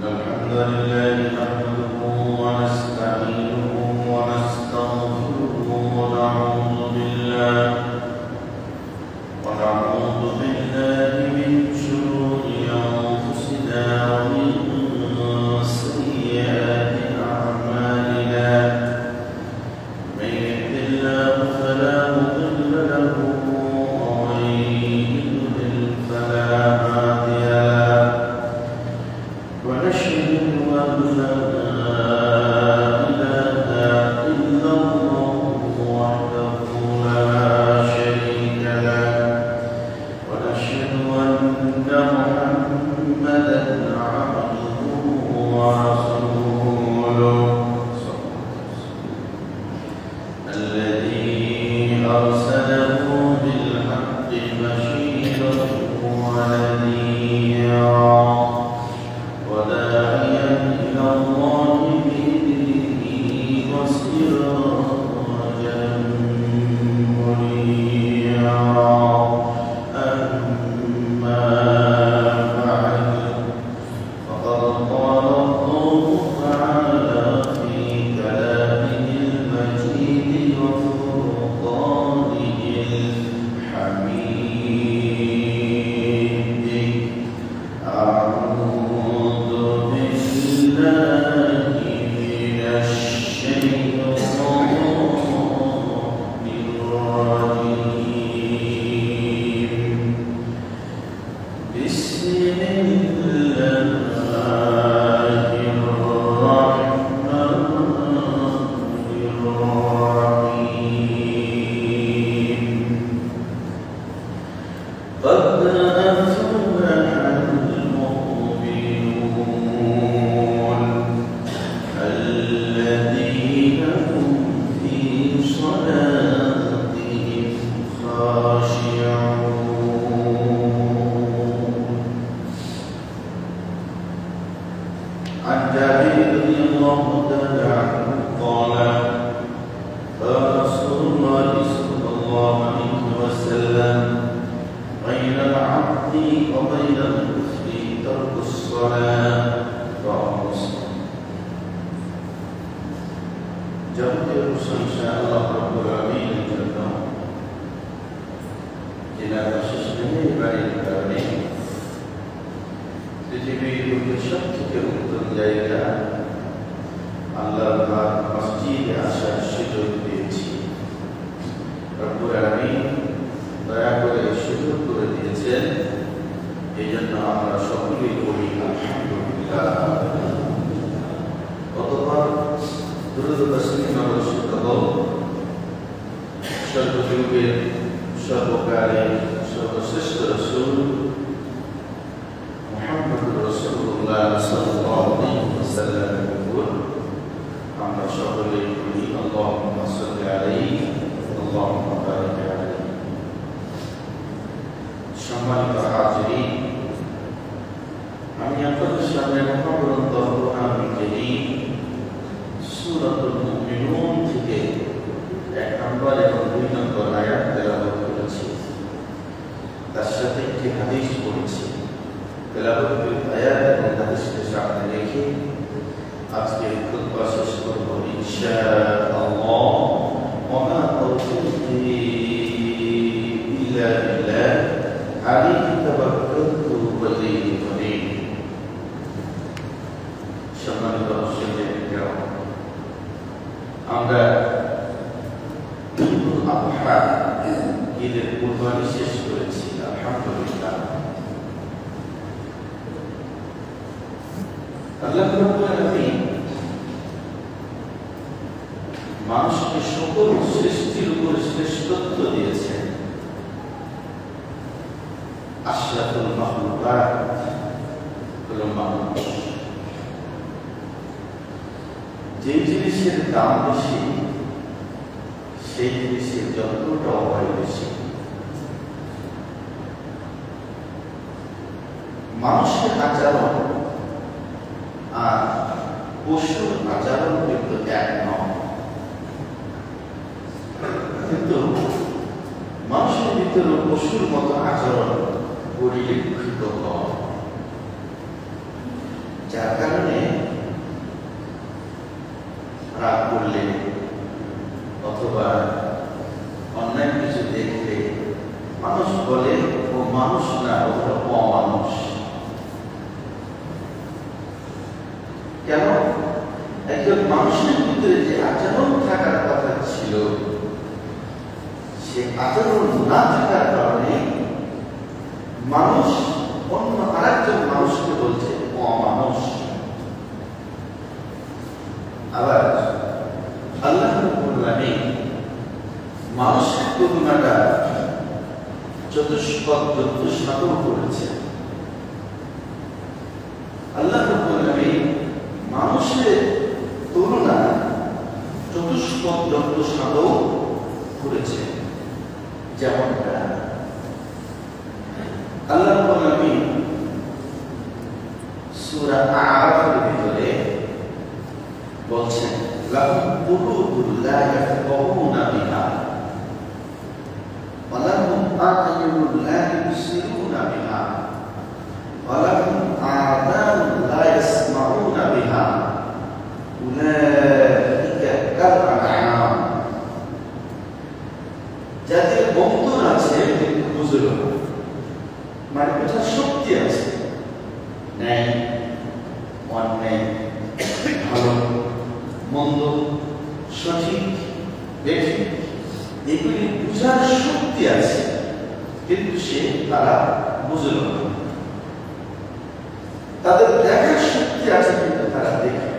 الحمد لله نحمده ونستعينه ونستغفره ونعوذ بالله من شرور أنفسنا ومن سيئات أعمالنا من يهد الله فلا مضل له ومن يضلل فلا هادي له ونشهد أن لا إله إلا الله وحده لا شريك له ونشهد أن محمدا عبده ورسوله الذي أرسله بالحق بشيرا ونذيرا وداعيا إلى الله بإذنه وسراجا منيرا أما بعد فقد قال الله تعالى في كلامه المجيد وفرقانه الحميد أعوذ بالله من الشيطان الرجيم بسم الله الرحمن الرحيم قد أفلح المؤمنون الذين هم في صلاتهم خاشعون عن جابر رضي الله تعالى عنه قال قال رسول الله صلى الله عليه وسلم بين العبد وبين الكفر ترك الصلاة رواه مسلم. যাবতীয় প্রশংসা আল্লাহ রাব্বুল আলামিনের জন্য, যিনার বিশেষ মেহেরবানির কারণে পৃথিবীর মধ্যে সবথেকে উত্তম জায়গা আল্লাহর ঘর মসজিদে আসার সুযোগ পেয়েছি। রব্বুল আলামিন দয়া করে সুযোগ করে দিয়েছেন, এই জন্য আমরা সকলেই বলি আলহামদুলিল্লাহ। অতঃপর দুরূদ ও তাসলিম বর্ষিত হোক সর্বযুগের সর্বকালের সর্বশ্রেষ্ঠ রাসূল মুহাম্মদুর রাসূলুল্লাহ সাল্লাল্লাহু আলাইহি ওয়াসাল্লামের উপর আমরা সকলেই বলি আল্লাহুম্মা সাল্লি আলাইহি আল্লাহুম্মা বারিক আলাইহি। সম্মানিত হাজিরিন, আমি আপনাদের সামনে মহাগ্রন্থ কোরআনুল কারীম সূরাতুল মুমিনুন থেকে 1 নম্বর এবং 2 নম্বর আয়াত তেলাওয়াত করেছি। তার সাথে একটি হাদিস পড়েছি। তেলাওয়াতের আয়াত এবং হাদিসকে সামনে রেখে আজকে খুতবা শেষ করব ইনশাআল্লাহ। ওয়া মা তাওফীকি ইল্লা বিল্লাহ আলাইহি তাওয়াক্কালতু ওয়া ইলাইহি উনীব। সম্মানিত মুসলিম, আমরা ঈদুল আযহা ঈদের কুরবানি শেষ করেছি, আলহামদুলিল্লাহ। আল্লাহ রাব্বুল আলামিন মানুষকে সকল সৃষ্টির উপর শ্রেষ্ঠত্ব দিয়েছেন। আশরাফুল মাখলুকাত হলো মানুষ। যে জিনিসের দাম বেশি সেই জিনিসের যত্নটাও হয় বেশি। মানুষের আচরণ আর পশুর আচরণ কিন্তু এক নয়, কিন্তু মানুষের ভিতরে পশুর মতো আচরণ পরিলক্ষিত হয়। যার কারণে রাগ করলে অথবা অন্যায় কিছু দেখলে মানুষ বলে ও মানুষ না, ওটা অমানুষ। কেন? একজন মানুষের ভিতরে যে আচরণ থাকার কথা ছিল, সে আচরণ না থাকার কারণে মানুষ অন্য আরেকজন মানুষকে বলছে অমানুষ। আবার আল্লাহ রাব্বুল আলামিন মানুষের তুলনাটা চতুষ্পদ চতুষ্পাদও করেছে। আল্লাহ রাব্বুল আলামিন মানুষের তুলনা চতুষ্পদ চতুষ্পাদও করেছে। যেমনটা আল্লাহ রাব্বুল আলামিন সূরা আরাফের ভিতরে বলছেন, লাহুম কুলুবুন লা ইয়াফকাহুনা বিহা ওয়া লাহুম আ'য়ুনুন লা ইউবসিরুনা বিহা ওয়া লাহুম আযানুন লা ইয়াসমাউনা বিহা উলাইকা কাল আনআম। যাদের অন্তর আছে কিন্তু বুঝলো না, মানে বোঝার শক্তি আছে, ন্যায় অন্যায়, ভালো মন্দ, সঠিক বেঠিক, এগুলি বুঝার শক্তি আছে, কিন্তু তারা বুঝল না। তাদের দেখার শক্তি আছে, কিন্তু তারা দেখে।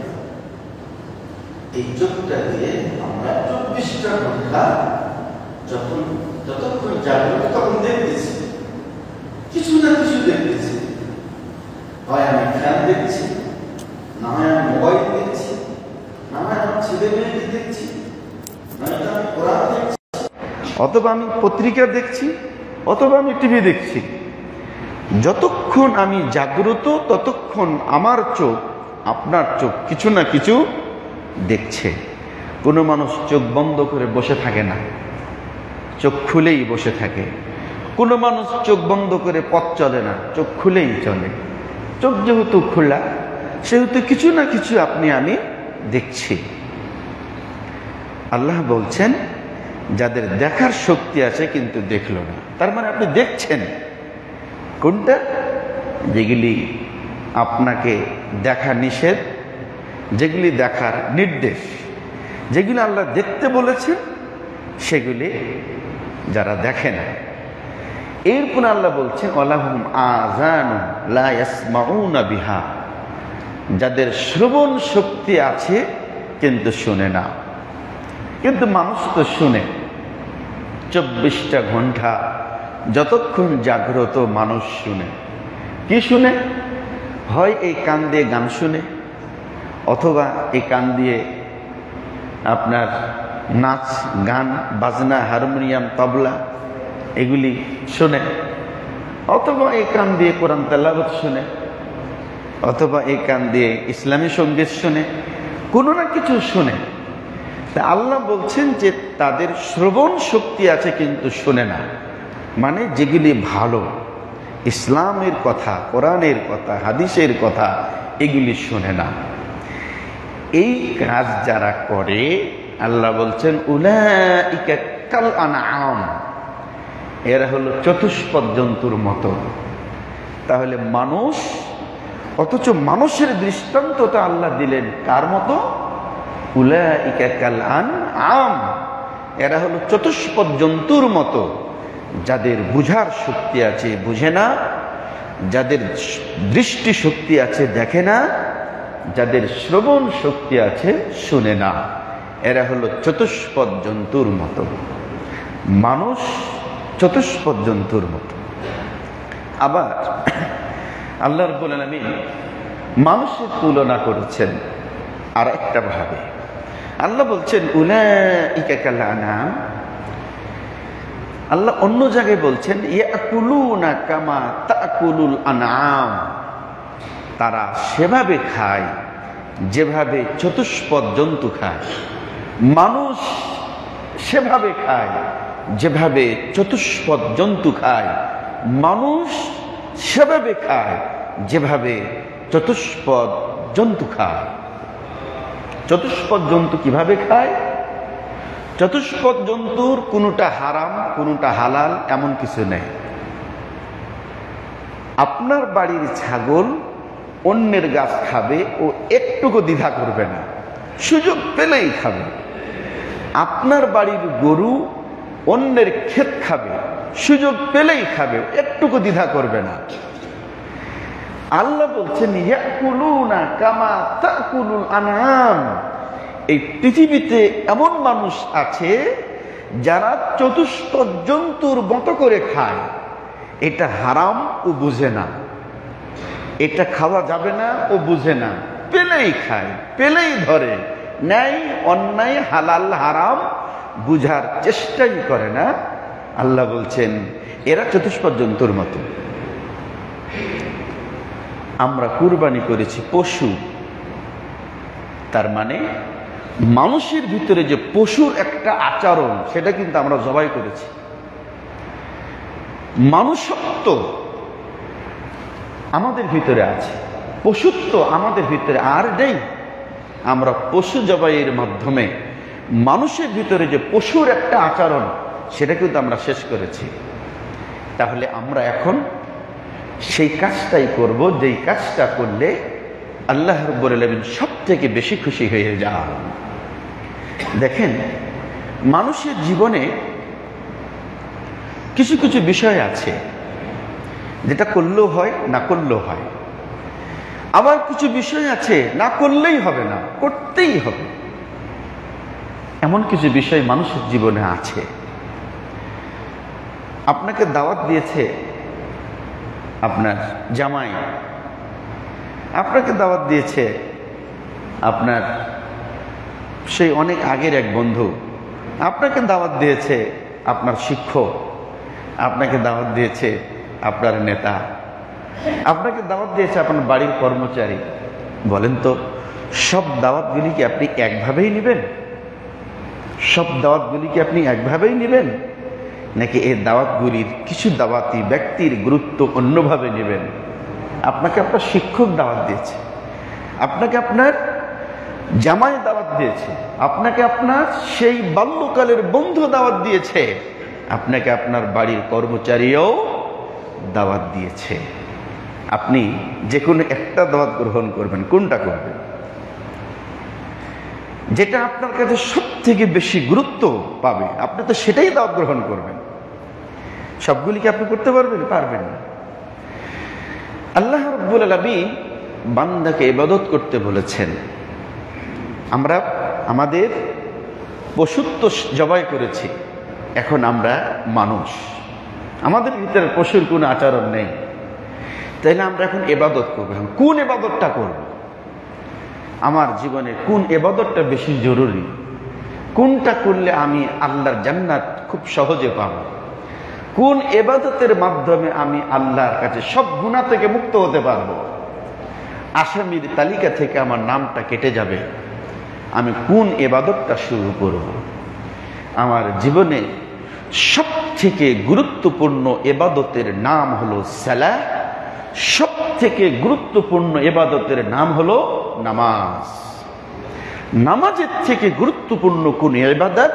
এই চোখটা দিয়ে আমরা 24টা ঘন্টা যতক্ষণ জাগ্রত তখন দেখতেছি, কিছু না কিছু দেখতেছি। হয় আমি ফ্যান দেখছি, না হয় আমি মোবাইল দেখছি, না হয় আমার ছেলে মেয়েকে দেখছি, নয়তো আমি কোরআন দেখছি, অথবা আমি পত্রিকা দেখছি, অথবা আমি টিভি দেখছি। যতক্ষণ আমি জাগ্রত ততক্ষণ আমার চোখ, আপনার চোখ কিছু না কিছু দেখছে। কোনো মানুষ চোখ বন্ধ করে বসে থাকে না, চোখ খুলেই বসে থাকে। কোনো মানুষ চোখ বন্ধ করে পথ চলে না, চোখ খুলেই চলে। চোখ যেহেতু খোলা, সেহেতু কিছু না কিছু আপনি আমি দেখছি। আল্লাহ বলছেন, যাদের দেখার শক্তি আছে কিন্তু দেখলো না। তার মানে আপনি দেখছেন কোনটা? যেগুলি আপনাকে দেখা নিষেধ, যেগুলি দেখার নির্দেশ, যেগুলি আল্লাহ দেখতে বলেছেন, সেগুলি যারা দেখে না। এরপর আল্লাহ বলছেন, ওয়ালাহুম আযানুন লা ইয়াসমাউনা বিহা, যাদের শ্রবণ শক্তি আছে কিন্তু শুনে না। কিন্তু মানুষ তো শুনে, 24টা ঘন্টা যতক্ষণ জাগ্রত মানুষ শুনে। কি শুনে? হয় এই কান দিয়ে গান শুনে, অথবা এই কান দিয়ে আপনার নাচ গান বাজনা, হারমোনিয়াম, তবলা এগুলি শুনে, অথবা এই কান দিয়ে কোরআন তেলাওয়াত শুনে, অথবা এই কান দিয়ে ইসলামী সঙ্গীত শুনে, কোনো না কিছু শুনে। তা আল্লাহ বলছেন যে তাদের শ্রবণ শক্তি আছে কিন্তু শুনে না, মানে যেগুলি ভালো, ইসলামের কথা, কোরআনের কথা, হাদিসের কথা, এগুলি শুনে না। এই কাজ যারা করে, আল্লাহ বলছেন উলাইকা কাল আনআম, এরা হলো চতুষ্পদ জন্তুর মতো। তাহলে মানুষ, অথচ মানুষের দৃষ্টান্তটা আল্লাহ দিলেন কার মতো? উলাইকা কাল আনআম, এরা হলো চতুষ্পদ জন্তুর মতো। যাদের বুঝার শক্তি আছে বুঝে না, যাদের দৃষ্টি শক্তি আছে দেখে না, যাদের শ্রবণ শক্তি আছে শুনে না, এরা হলো চতুষ্পদ জন্তুর মতো। মানুষ চতুষ্পদ জন্তুর মতো। আবার আল্লাহ রাব্বুল আলামিন মানুষের তুলনা করেছেন আর একটা ভাবে। আল্লাহ বলছেন উলাইকা কাল আনআম। আল্লাহ অন্য জায়গায় বলছেন ইয়াকুলুনা কামা তাকুলুল আনআম, তারা সেভাবে খায় যেভাবে চতুষ্পদ জন্তু খায়। মানুষ সেভাবে খায় যেভাবে চতুষ্পদ জন্তু খায়, মানুষ সেভাবে খায় যেভাবে চতুষ্পদ জন্তু খায়। চতুষ্পদ জন্তু কিভাবে খায়? চতুষ্পদ জন্তুর কোনোটা হারাম কোনোটা হালাল এমন কিছু নেই। আপনার বাড়ির ছাগল অন্যের গাছ খাবে, ও একটুকু দ্বিধা করবে না, সুযোগ পেলেই খাবে। আপনার বাড়ির গরু অন্যের ক্ষেত খাবে, সুযোগ পেলেই খাবে, একটুকু দ্বিধা করবে না। আল্লাহ বলছেন ইয়াকুলুনা কামা তাকুলুল আনআম। এই পৃথিবীতে এমন মানুষ আছে যারা চতুষ্পদ জন্তুর মতো করে খায়। এটা হারাম ও বুঝে না, এটা খাওয়া যাবে না ও বুঝে না, পেলেই খায়, পেলেই ধরে, ন্যায় অন্যায় হালাল হারাম বুঝার চেষ্টাই করে না। আল্লাহ বলছেন এরা চতুষ্পদ জন্তুর মতো। আমরা কুরবানি করেছি পশু, তার মানে মানুষের ভিতরে যে পশুর একটা আচরণ সেটা কিন্তু আমরা জবাই করেছি। মানুষত্ব আমাদের ভিতরে আছে, পশুত্ব আমাদের ভিতরে আর নেই। আমরা পশু জবাইয়ের মাধ্যমে মানুষের ভিতরে যে পশুর একটা আচরণ সেটা কিন্তু আমরা শেষ করেছি। তাহলে আমরা এখন সেই কাজটাই করব যেই কাজটা করলে আল্লাহ রাব্বুল আলামিন সবথেকে বেশি খুশি হয়ে যান। দেখেন, মানুষের জীবনে কিছু কিছু বিষয় আছে যেটা করলেও হয়, না করলেও হয়। আবার কিছু বিষয় আছে না করলেই হবে না, করতেই হবে। এমন কিছু বিষয় মানুষের জীবনে আছে। আপনাকে দাওয়াত দিয়েছে আপনার জামাই, আপনাকে দাওয়াত দিয়েছে আপনার সেই অনেক আগের এক বন্ধু, আপনাকে দাওয়াত দিয়েছে আপনার শিক্ষক, আপনাকে দাওয়াত দিয়েছে আপনার নেতা, আপনাকে দাওয়াত দিয়েছে আপনার বাড়ির কর্মচারী। বলেন তো, সব দাওয়াতগুলি কি আপনি একভাবেই নেবেন? সব দাওয়াতগুলি কি আপনি একভাবেই নেবেন, নাকি এই দাওয়াতগুলির কিছু দাওয়াতি ব্যক্তির গুরুত্ব অন্যভাবে নেবেন? আপনাকে আপনার শিক্ষক দাওয়াত দিয়েছে, আপনাকে আপনার জামাই দাওয়াত দিয়েছে, আপনাকে আপনার সেই বাল্যকালের বন্ধু দাওয়াত দিয়েছে, আপনাকে আপনার বাড়ির কর্মচারীও দাওয়াত দিয়েছে। আপনি যে কোনো একটা দাওয়াত গ্রহণ করবেন, কোনটা করবেন? যেটা আপনার কাছে সব থেকে বেশি গুরুত্ব পাবে আপনি তো সেটাই দাওয়াত গ্রহণ করবেন। সবগুলি কি আপনি করতে পারবেন? পারবেন না। আল্লাহ রাব্বুল আলামিন বান্দাকে ইবাদত করতে বলেছেন। আমরা আমাদের পশুত্ব জবাই করেছি, এখন আমরা মানুষ, আমাদের ভিতরে পশুর কোনো আচরণ নেই, তাইলে আমরা এখন ইবাদত করব। কোন ইবাদতটা করব? আমার জীবনে কোন ইবাদতটা বেশি জরুরি? কোনটা করলে আমি আল্লাহর জান্নাত খুব সহজে পাব? কোন ইবাদতের মাধ্যমে আমি আল্লাহর কাছে সব গুনাহ থেকে মুক্ত হতে পারবো? আসামির তালিকা থেকে আমার নামটা কেটে যাবে। আমি কোন ইবাদতটা শুরু করব? আমার জীবনে সব থেকে গুরুত্বপূর্ণ ইবাদতের নাম হলো সালাহ। সব থেকে গুরুত্বপূর্ণ ইবাদতের নাম হলো নামাজ। নামাজের থেকে গুরুত্বপূর্ণ কোন ইবাদত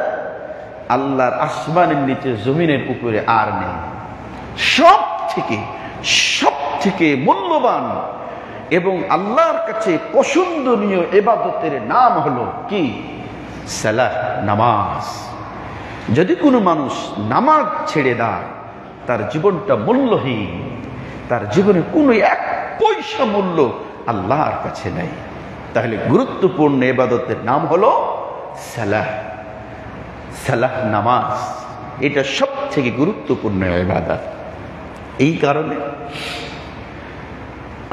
আল্লাহর আসমানের নিচে জমিনের উপরে আর নেই। সব থেকে মূল্যবান এবং আল্লাহর কাছে পছন্দনীয় ইবাদতের নাম হলো কি? সালাহ, নামাজ। যদি কোনো মানুষ নামাজ ছেড়ে দেয় তার জীবনটা মূল্যহীন, তার জীবনে কোনো এক পয়সা মূল্য আল্লাহর কাছে নেই। তাহলে গুরুত্বপূর্ণ ইবাদতের নাম হলো সালাহ। সালাহ, নামাজ, এটা সব থেকে গুরুত্বপূর্ণ ইবাদত। এই কারণে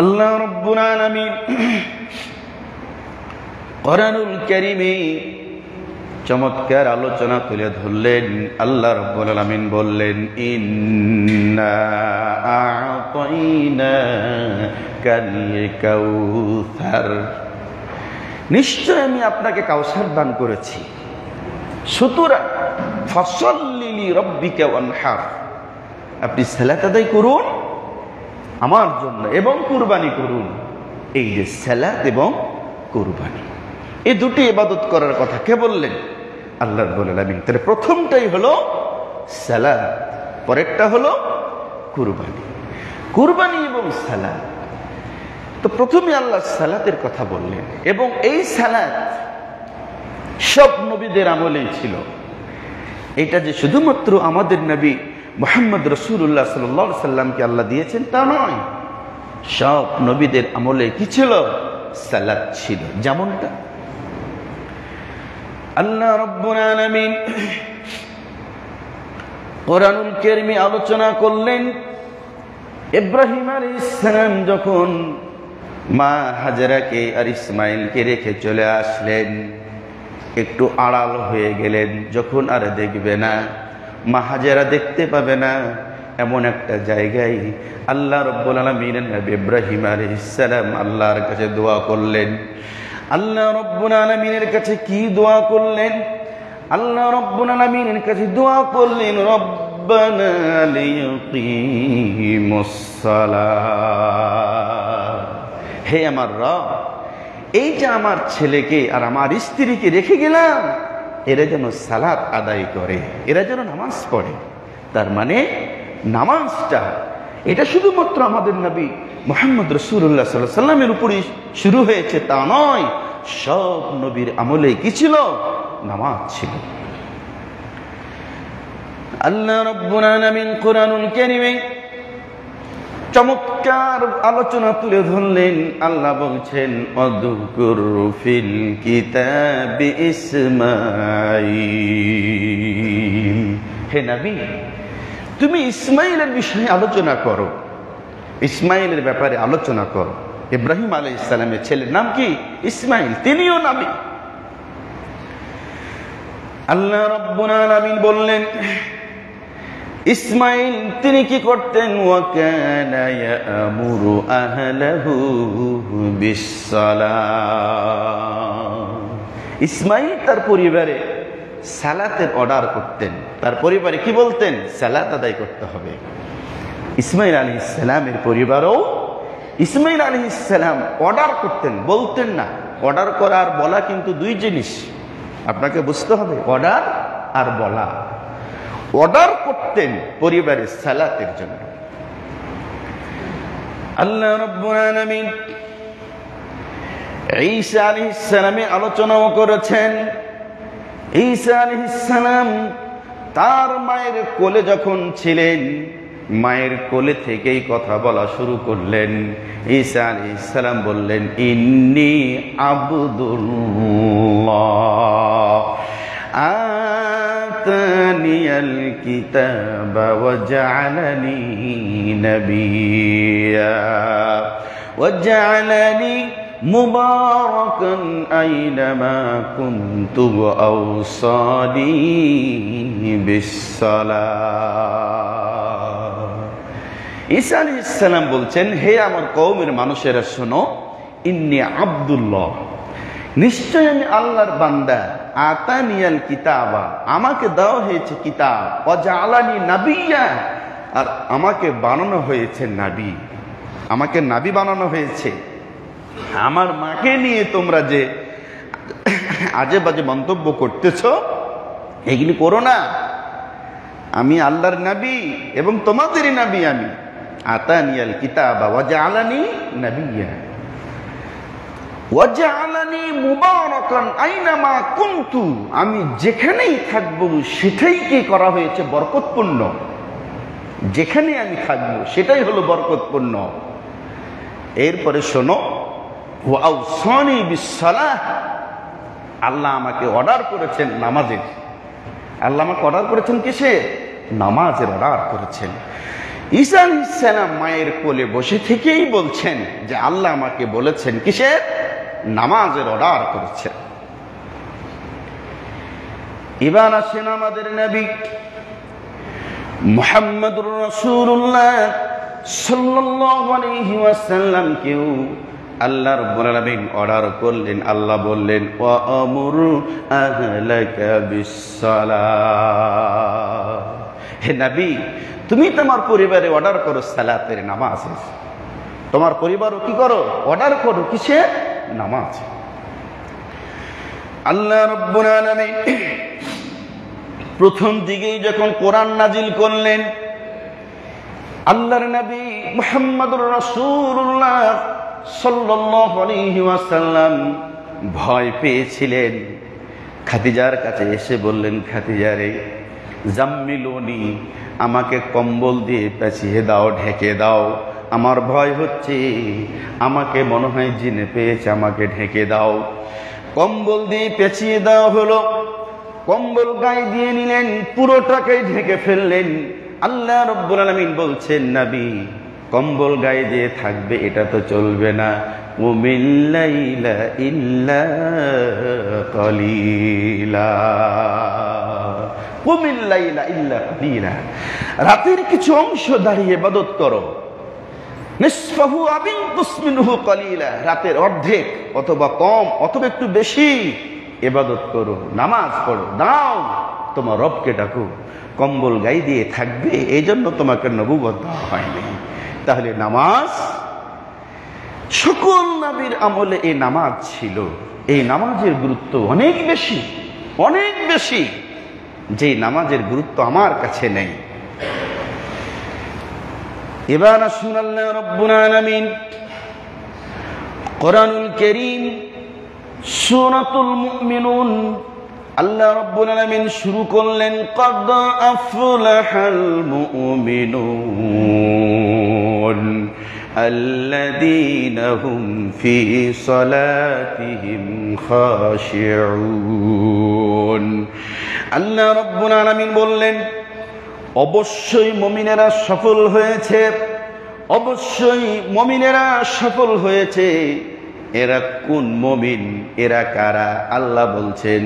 আল্লাহ রাব্বুল আলামিন কোরআনুল কারীমে চমৎকার আলোচনা তুলে ধরলেন। আল্লাহ রাব্বুল আলামিন বললেন, ইন্না আ'তাইনাকাল কাউসার, নিশ্চয় আমি আপনাকে কাউসার দান করেছি। সুতরাং ফাসাল্লি লিরাব্বিকা ওয়ানহার, আপনি সালাত আদায় করুন আমার জন্য এবং কুরবানি করুন। এই যে সালাত এবং কুরবানি, এই দুটি ইবাদত করার কথা কে বললেন? আল্লাহ রাব্বুল আলামিন। তাহলে প্রথমটাই হলো সালাত, পরেরটা হলো কুরবানি। কুরবানি এবং সালাত। তো প্রথমে আল্লাহ সালাতের কথা বললেন, এবং এই সালাত সব নবীদের আমলেই ছিল। এটা যে শুধুমাত্র আমাদের নবী মুহাম্মদ রাসূলুল্লাহ সাল্লাল্লাহু আলাইহি সাল্লামকে আল্লাহ দিয়েছেন তা নয়, সব নবীদের আমলে কি ছিল? সালাত ছিল। যেমনটা আল্লাহ রাব্বুল আলামিন কোরআনুল কারীমে আলোচনা করলেন, ইব্রাহিম আলাইহিস সালাম যখন মা হাজরাকে আর ইসমাইলকে রেখে চলে আসলেন, একটু আড়াল হয়ে গেলেন, যখন আর দেখবে না, মা হাজেরা দেখতে পাবে না, এমন একটা জায়গায় আল্লাহ রাব্বুল আলামিনের নবী ইব্রাহিম আলাইহিস সালাম আল্লাহর কাছে দোয়া করলেন। আল্লাহ রাব্বুল আলামিনের কাছে কি দোয়া করলেন? আল্লাহ রাব্বুল আলামিনের কাছে দোয়া করলেন, রব্বানা লিয়ুকিমুস সালাহ, হে আমার রব, এইটা আমার ছেলেকে আর আমার স্ত্রীকে রেখে গেলাম, এরা যেন সালাত আদায় করে, এরা যেন নামাজ পড়ে। তার মানে নামাজটা এটা শুধুমাত্র আমাদের নবী মুহাম্মদ রাসূলুল্লাহ সাল্লাল্লাহু আলাইহি সাল্লামের উপরই শুরু হয়েছে তা নয়, সব নবীর আমলে কি ছিল? নামাজ ছিল। আল্লাহ রাব্বুল আলামিন কোরআনুল কারীমে চমৎকার আলোচনা তুলে ধরলেন। আল্লাহ বলছেন, অযকুর ফিল কিতাবি ইসমাঈল, হে নবী তুমি ইসমাইলের বিষয়ে আলোচনা করো, ইসমাইলের ব্যাপারে আলোচনা করো। ইব্রাহিম আলাইহিস সালামের ছেলের নাম কি? ইসমাইল, তিনিও নবী। আল্লাহ রাব্বুল আলামিন বললেন, ইসমাইল তিনি কি করতেন? ওয়া কানা ইয়ামুরু আহলাহু বিসসালাহ, ইসমাইল তার পরিবারে সালাতের অর্ডার করতেন। তার পরিবারে কি বলতেন? সালাত আদায় করতে হবে। ইসমাইল আলাইহিস সালামের পরিবারও ইসমাইল আলাইহিস সালাম অর্ডার করতেন, বলতেন না। অর্ডার করা আর বলা কিন্তু দুই জিনিস, আপনাকে বুঝতে হবে। অর্ডার আর বলা। অর্ডার করতেন পরিবারের সালাতের জন্য। আল্লাহ রাব্বুল আলামিন ঈসা আলাইহিস সালামের আলোচনাও করেছেন। ঈসা আলাইহিস সালাম তার মায়ের কোলে যখন ছিলেন, মায়ের কোলে থেকেই কথা বলা শুরু করলেন। ঈসা আলাইহিস সালাম বললেন, ইন্নী আবদুল্লাহ আতানিয়াল কিতাবা ওয়া জাআলানি নাবিয়্যা ওয়া জাআলানি মুবারাকান আইনামা কুনতু ওয়া আওসানি বিসসালাহ। ঈসা আলাইহিস সালাম বলছেন, হে আমার কওমের মানুষেরা শোনো, ইন্নী আব্দুল্লাহ, নিশ্চয় আমি আল্লাহর বান্দা। আতানিয়াল কিতাবা, আমাকে দেওয়া হয়েছে কিতাব। ওয়া জাআলানি নাবিয়্যা, আর আমাকে বানানো হয়েছে নবী। আমাকে নবী বানানো হয়েছে। আমার মাকে নিয়ে তোমরা যে আজে বাজে মন্তব্য করতেছ, এগুলি করো না। আমি আল্লাহর নবী এবং তোমাদেরই নবী আমি। আতানিয়াল কিতাবা ওয়া জাআলানি নাবিয়্যা ওয়া জাআলানি মুবারাকান আইনামা কুনতু, আমি যেখানেই থাকবো সেটাই কি করা হয়েছে? বরকতপূর্ণ। যেখানে আমি থাকবো সেটাই হলো বরকতপূর্ণ। এরপরে শোনো, ওয়া আওসানি বিসসালাহ, আল্লাহ আমাকে অর্ডার করেছেন নামাজের। আল্লাহ আমাকে অর্ডার করেছেন কিসে? নামাজের অর্ডার করেছেন। ঈসা আলাইহিস সালাম মায়ের কোলে বসে থেকেই বলছেন যে আল্লাহ আমাকে বলেছেন কিসের? নামাজের অর্ডার করেছেন। এবার আসেন আমাদের নবী মুহাম্মদুর রাসূলুল্লাহ সাল্লাল্লাহু আলাইহি ওয়াসাল্লামকেও আল্লাহ রাব্বুল আলামিন অর্ডার করলেন। আল্লাহ বললেন, ওয়া আমুর আহলাকা বিসসালাহ, হে নবী তুমি তোমার পরিবারে অর্ডার করো সালাতের, নামাজের। তোমার পরিবারও কি করো? অর্ডার করো কিসে? নামাজ। আল্লাহ রাব্বুল আলামিন প্রথম দিকেই যখন কোরআন নাজিল করলেন, আল্লাহর নবী মুহাম্মদুর রাসূলুল্লাহ সাল্লাল্লাহু আলাইহি ওয়াসাল্লাম ভয় পেয়েছিলেন। খাদিজার কাছে এসে বললেন, খাদিজা রে, জাম্মিলুনি, আমাকে কম্বল দিয়ে পেঁচিয়ে দাও, ঢেকে দাও, আমার ভয় হচ্ছে, আমাকে মনে হয় জিনে পেয়েছে, আমাকে ঢেকে দাও। কম্বল দিয়ে পেঁচিয়ে দেওয়া হলো। কম্বল গায়ে দিয়ে নিলেন, পুরোটাকেই ঢেকে ফেললেন। আল্লাহ রাব্বুল আলামিন বলছেন, নবী কম্বল গায়ে দিয়ে থাকবে, এটা তো চলবে না। কুমিল লাইলা ইল্লা কালিলা, কুমিল লাইলা ইল্লা কালিলা, রাতের কিছু অংশ দাঁড়িয়ে ইবাদত করো। নিসফাহু আও ইনকুস মিনহু কালিলা, রাতের অর্ধেক অথবা কম অথবা একটু বেশি ইবাদত করো, নামাজ পড়ো, দাও তোমার রবকে ডাকো। কম্বল গায়ে দিয়ে থাকবে, এই জন্য তোমাকে নবুয়ত দেওয়া হয়নি। তাহলে নামাজ, সকল নবীর আমলে এই নামাজ ছিল। এই নামাজের গুরুত্ব অনেক বেশি, অনেক বেশি, যে নামাজের গুরুত্ব আমার কাছে নেই। এবার আসুন আল্লাহ রাব্বুল আলামিন কোরআনুল কারীম সূরাতুল মুমিনুন, আল্লাহ রাব্বুল আলামিন শুরু করলেন, ক্বাদ আফলাহাল মুমিনুন আল্লাযীনা হুম ফী সালাতিহিম খাশিউন। আল্লাহ রাব্বুল আলামিন বললেন, অবশ্যই মুমিনেরা সফল হয়েছে, অবশ্যই মুমিনেরা সফল হয়েছে। এরা কোন মুমিন, এরা কারা? আল্লাহ বলছেন,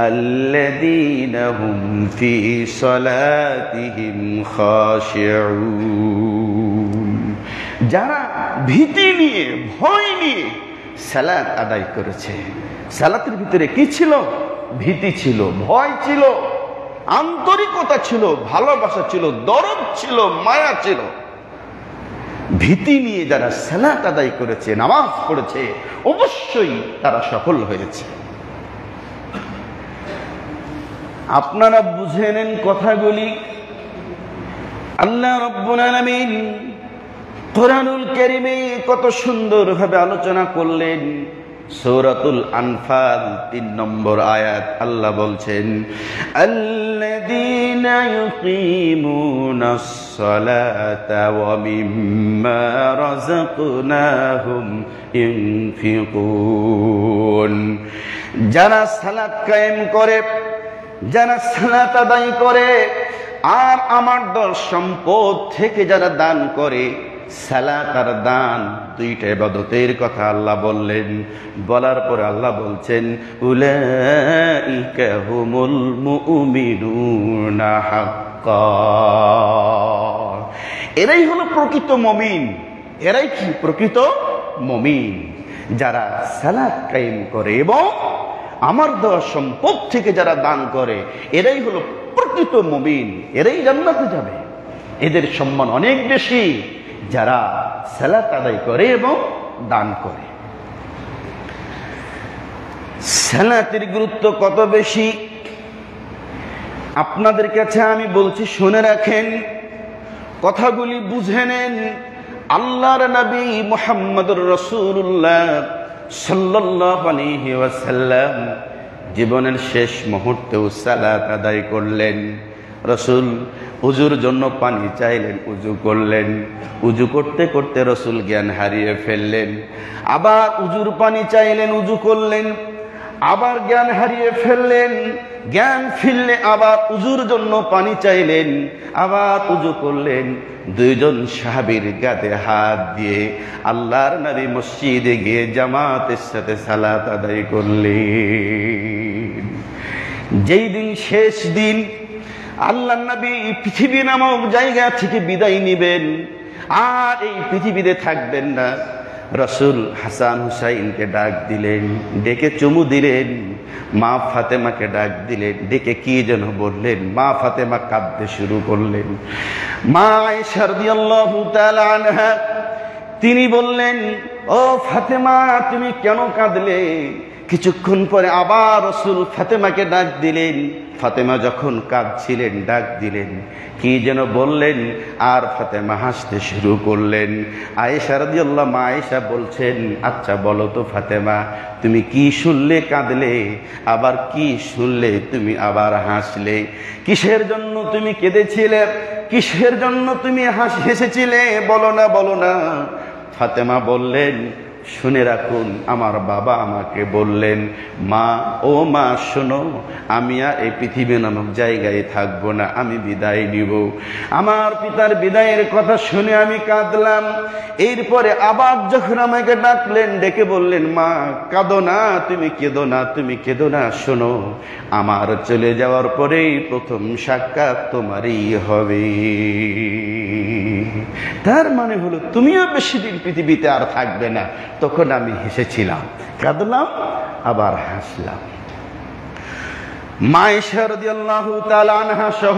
আল্লাযীনা হুম ফী সালাতিহিম খাশিউন, যারা ভীতি নিয়ে, ভয় নিয়ে সালাত আদায় করেছে। সালাতের ভিতরে কি ছিল? ভীতি ছিল, ভয় ছিল, আন্তরিকতা ছিল, ভালোবাসা ছিল, দরদ ছিল, মায়া ছিল। ভীতি নিয়ে যারা সালাত আদায় করেছে, নামাজ পড়েছে, অবশ্যই তারা সফল হয়েছে। আপনারা বুঝে নেন কথাগুলি। আল্লাহ রাব্বুল আলামিন কোরআনুল কারীমে কত সুন্দরভাবে আলোচনা করলেন। সূরাতুল আনফাল ৩ নম্বর আয়াত, আল্লাহ বলছেন, আল্লাযীনা ইউকিমুনাস সালাতা ওয়া মিম্মা রাযাকনাহুম ইউনফিকুন, যারা সালাত কায়েম করে, যারা সালাত আদায় করে, আর আমার দল সম্পদ থেকে যারা দান করে। সালাত আর দান দুইটা ইবাদতের কথা আল্লাহ বললেন। বলার পর আল্লাহ বলছেন, উলাইকা হুমুল মুমিনুনা হাক্কা, এরাই হলো প্রকৃত মুমিন। এরাই কি? প্রকৃত মুমিন, যারা সালাত কায়েম করে এবং আমার দেওয়া সম্পদ থেকে যারা দান করে, এরাই হলো প্রকৃত মুমিন। এরাই জান্নাতে যাবে। এদের সম্মান অনেক বেশি যারা সালাত আদায় করে এবং দান করে। সালাতের গুরুত্ব কত বেশি আপনাদের কাছে আমি বলছি, শুনে রাখেন, কথাগুলি বুঝে নেন। আল্লাহর নবী মুহাম্মদুর রাসূলুল্লাহ সাল্লাল্লাহু আলাইহি ওয়াসাল্লাম জীবনের শেষ মুহূর্তেও সালাত আদায় করলেন। রসুল উজুর জন্য পানি চাইলেন, উজু করলেন। উজু করতে করতে রসুল জ্ঞান হারিয়ে ফেললেন। আবার উজুর পানি চাইলেন, উজু করলেন, আবার জ্ঞান হারিয়ে ফেললেন। জ্ঞান ফিরলে আবার উজুর জন্য পানি চাইলেন, আবার উজু করলেন। দুইজন সাহাবীর গায়ে হাত দিয়ে আল্লাহর নবী মসজিদে গিয়ে জামাতের সাথে সালাত আদায় করলেন। যেই দিন শেষ দিন, আল্লাহর নবী পৃথিবী নামক জায়গা থেকে বিদায় নিবেন, আর এই পৃথিবীতে থাকবেন না। রসুল হাসান হুসাইনকে ডাক দিলেন, ডেকে চুমু দিলেন। মা ফাতেমাকে ডাক দিলেন, ডেকে কি যেন বললেন। মা ফাতেমা কাঁদতে শুরু করলেন। মা আয়েশা রাদিয়াল্লাহু তাআলা আনহা তিনি বললেন, ও ফাতেমা তুমি কেন কাঁদলে? কিছুক্ষণ পরে আবার রাসূল ফাতেমাকে ডাক দিলেন। ফাতেমা যখন কাঁদছিলেন ডাক দিলেন, কি যেন বললেন, আর ফাতেমা হাসতে শুরু করলেন। আয়েশা রাদিয়াল্লাহু মা আয়েশা বলছেন, আচ্ছা বলো তো ফাতেমা, তুমি কি শুনলে কাঁদলে, আবার কি শুনলে তুমি আবার হাসলে? কিসের জন্য তুমি কেঁদেছিলে, কিসের জন্য তুমি হেসেছিলে? বলো না, বলো না। ফাতেমা বললেন, শুনে রাখুন, আমার বাবা আমাকে বললেন, মা, ও মা শোনো, আমি আর এই পৃথিবী নামক জায়গায় থাকবো না, আমি বিদায় নিব। আমার পিতার বিদায়ের কথা শুনে আমি কাঁদলাম। এরপরে আবার যখন আমাকে ডাকলেন, ডেকে বললেন, মা কাঁদো না, তুমি কেঁদো না, তুমি কেঁদো না, শোনো, আমার চলে যাওয়ার পরেই প্রথম সাক্ষাৎ তোমারই হবে। তার মানে হলো তুমিও বেশি দিন পৃথিবীতে আর থাকবে না। তখন আমি হেসেছিলাম, কাঁদলাম, আবার হাসলাম। মা আয়েশা রাদিয়াল্লাহু তাআলা আনহা সহ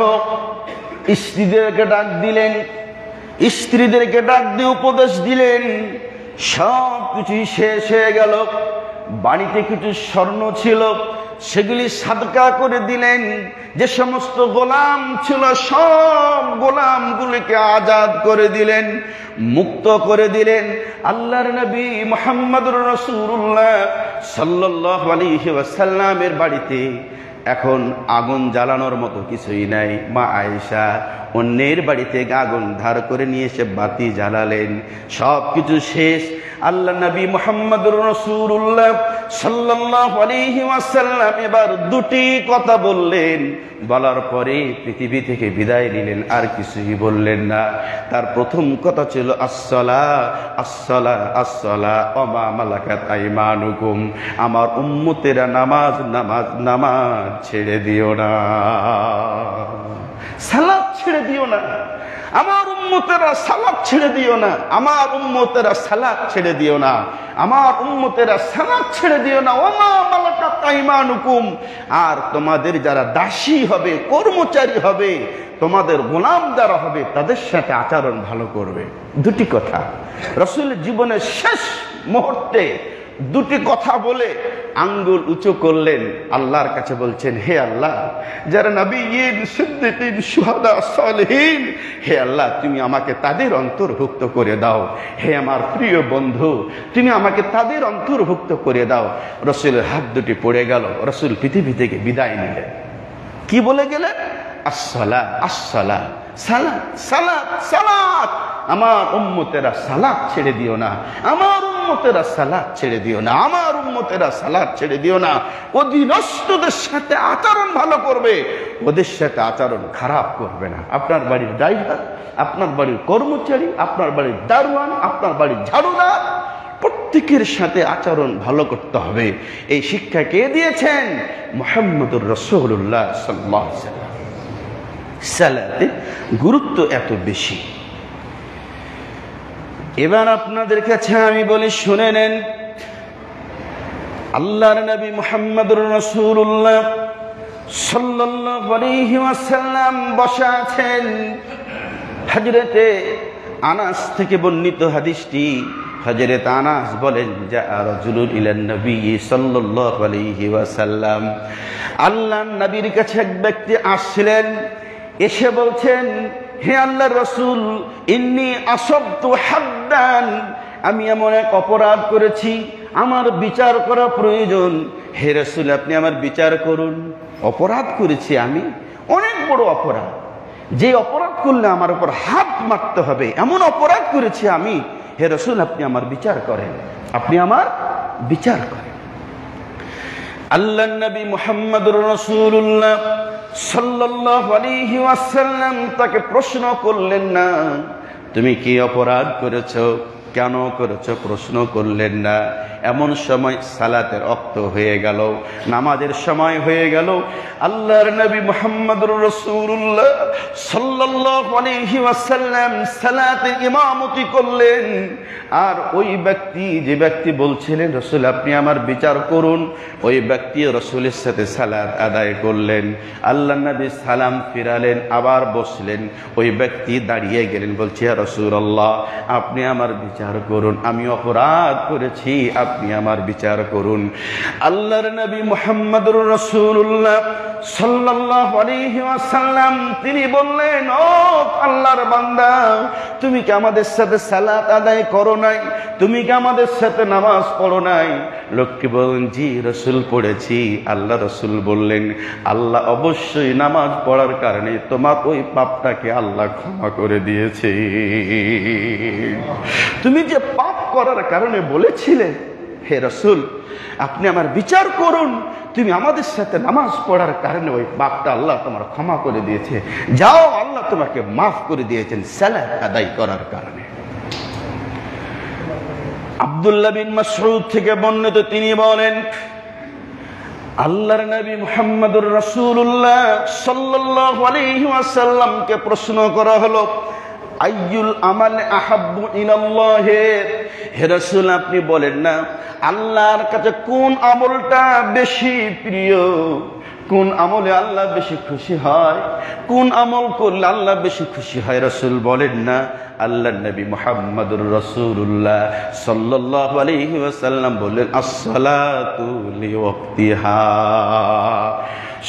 স্ত্রীদেরকে ডাক দিলেন, স্ত্রীদেরকে ডাক দিয়ে উপদেশ দিলেন। সব কিছুই শেষ হয়ে গেল। বাড়িতে কিছু স্বর্ণ ছিল, সেগুলি সাদকা করে দিলেন। যে সমস্ত গোলাম ছিল সব গোলামগুলিকে আজাদ করে দিলেন, মুক্ত করে দিলেন। আল্লাহর নবী মুহাম্মদুর রাসূলুল্লাহ সাল্লাল্লাহু আলাইহি ওয়াসাল্লামের বাড়িতে এখন আগুন জ্বালানোর মতো কিছুই নাই। মা আয়েশা অন্যের বাড়িতে আগুন ধার করে নিয়ে এসে বাতি জ্বালালেন। সব কিছু শেষ। আল্লাহ নবী মুহাম্মদুর রাসূলুল্লাহ সাল্লাল্লাহু আলাইহি ওয়াসাল্লাম এবার দুটি কথা বললেন। বলার পরে পৃথিবী থেকে বিদায় নিলেন, আর কিছুই বললেন না। তার প্রথম কথা ছিল আসসালা আসসালা আসসালা ওয়া মা মালাকাত আইমানুকুম, আমার উম্মতেরা নামাজ নামাজ নামাজ ছেড়ে দিও না, সালাত ছেড়ে দিও না। আমার উম্মতেরা সালাত ছেড়ে দিও না, আমার উম্মতেরা সালাত ছেড়ে দিও না, আমার উম্মতেরা সালাত ছেড়ে দিও না। ওয়া মা মালাকাত আইমানুকুম, আর তোমাদের যারা দাসী হবে, কর্মচারী হবে, তোমাদের গোলাম যারা হবে, তাদের সাথে আচরণ ভালো করবে। দুটি কথা রাসূলের জীবনের শেষ মুহূর্তে দুটি কথা বলে আঙ্গুল উঁচু করলেন, আল্লাহর কাছে বলছেন, হে আল্লাহ, যারা নবিয়্যিন, সিদ্দিকিন, শুহাদা, সালেহিন, হে আল্লাহ, তুমি আমাকে তাদের অন্তর্ভুক্ত করে দাও। হে আমার প্রিয় বন্ধু, তুমি আমাকে তাদের অন্তর্ভুক্ত করে দাও। রাসূলের হাত দুটি পড়ে গেল। রাসূল পৃথিবী থেকে বিদায় নিলেন। কি বলে গেলেন? আসসালা আসসালা, সালাত সালাত সালাত। আমার উম্মতেরা সালাত ছেড়ে দিও না, আমার উম্মতেরা সালাত ছেড়ে দিও না, আমার উম্মতেরা সালাত ছেড়ে দিও না। অধীনস্থদের সাথে আচরণ ভালো করবে, ওদের সাথে আচরণ খারাপ করবে না। আপনার বাড়ির ড্রাইভার, আপনার বাড়ির কর্মচারী, আপনার বাড়ির দারোয়ান, আপনার বাড়ির ঝাড়ুদার, প্রত্যেকের সাথে আচরণ ভালো করতে হবে। এই শিক্ষা কে দিয়েছেন? মুহাম্মদুর রাসূলুল্লাহ সাল্লাল্লাহু আলাইহি ওয়াসাল্লাম। সালাতে গুরুত্ব এত বেশি। এবার আপনাদের কাছে আমি বলি, শুনে নেন। আল্লাহর নবী মুহাম্মদুর রাসূলুল্লাহ সাল্লাল্লাহু আলাইহি ওয়াসাল্লাম বসা আছেন। হযরতে আনাস থেকে বর্ণিত হাদিসটি, হযরত আনাস বলেন, যা রাজুলুন ইলান নবী সাল্লাল্লাহু আলাইহি ওয়াসাল্লাম, আল্লাহর নবীর কাছে এক ব্যক্তি আসলেন। এসে বলছেন, হে আল্লাহর রাসূল, ইন্নী আসাবতু হাদ্দান, আমি এমন এক অপরাধ করেছি, আমার বিচার করা প্রয়োজন। হে রাসূল, আপনি আমার বিচার করুন। অপরাধ করেছি আমি, অনেক বড় অপরাধ, যে অপরাধ করলে আমার উপর হাত মারতে হবে, এমন অপরাধ করেছি আমি। হে রাসূল, আপনি আমার বিচার করেন, আপনি আমার বিচার করেন। আল্লাহর নবী মুহাম্মদুর রাসূলুল্লাহ সাল্লাল্লাহু আলাইহি ওয়াসাল্লাম তাকে প্রশ্ন করলেন না, তুমি কি অপরাধ করেছো, কেন করেছো, প্রশ্ন করলেন না। এমন সময় সালাতের ওয়াক্ত হয়ে গেল, নামাজের সময় হয়ে গেল। আল্লাহর নবী মুহাম্মদুর রাসূলুল্লাহ সাল্লাল্লাহু আলাইহি ওয়াসাল্লাম সালাতে ইমামতি করলেন। আর ওই ব্যক্তি, যে ব্যক্তি বলছিলেন রাসূল আপনি আমার বিচার করুন, ওই ব্যক্তি রাসূলের সাথে সালাত আদায় করলেন। আল্লাহর নবী সালাম ফিরালেন, আবার বসলেন। ওই ব্যক্তি দাঁড়িয়ে গেলেন, বলছে ইয়া রাসূলুল্লাহ আপনি আমার বিচার করুন, আমি অপরাধ করেছি, আপনি আমার বিচার করুন। আল্লাহর নবী মুহাম্মদুর রাসূলুল্লাহ সাল্লাল্লাহু আলাইহি ওয়াসাল্লাম তিনি বললেন, ও আল্লাহর বান্দা, তুমি কি আমাদের সাথে সালাত আদায় করো নাই? তুমি কি আমাদের সাথে নামাজ পড়ো নাই? লোকটি বলেন, জি রাসূল পড়েছি। আল্লাহ রাসূল বললেন, আল্লাহ অবশ্যই নামাজ পড়ার কারণে তোমার ওই পাপটাকে আল্লাহ ক্ষমা করে দিয়েছে। তুমি যে পাপ করার কারণে বলেছিলে হে রাসূল আপনি আমার বিচার করুন, তুমি আমাদের সাথে নামাজ পড়ার কারণে ওই পাপটা আল্লাহ তোমার ক্ষমা করে দিয়েছে, যাও আল্লাহ তোমাকে মাফ করে দিয়েছেন সালাত আদায় করার কারণে। আব্দুল্লাহ বিন মাসউদ থেকে বর্ণিত, তিনি বলেন আল্লাহর নবী মুহাম্মদুর রাসূলুল্লাহ সাল্লাল্লাহু আলাইহি ওয়াসাল্লামকে প্রশ্ন করা হলো, আইয়ুল আমাল আহাব্বু ইলাল্লাহ, হে রাসূল আপনি বলেন না আল্লাহর কাছে কোন আমলটা বেশি প্রিয়, কোন আমলে আল্লাহ বেশি খুশি হয়, কোন আমল করলে আল্লাহ বেশি খুশি হয়? রাসূল বলেন না। আল্লাহর নবী মুহাম্মদুর রাসূলুল্লাহ সাল্লাল্লাহু আলাইহি ওয়াসাল্লাম বললেন, আস-সালাতু লিওয়াক্তিহা,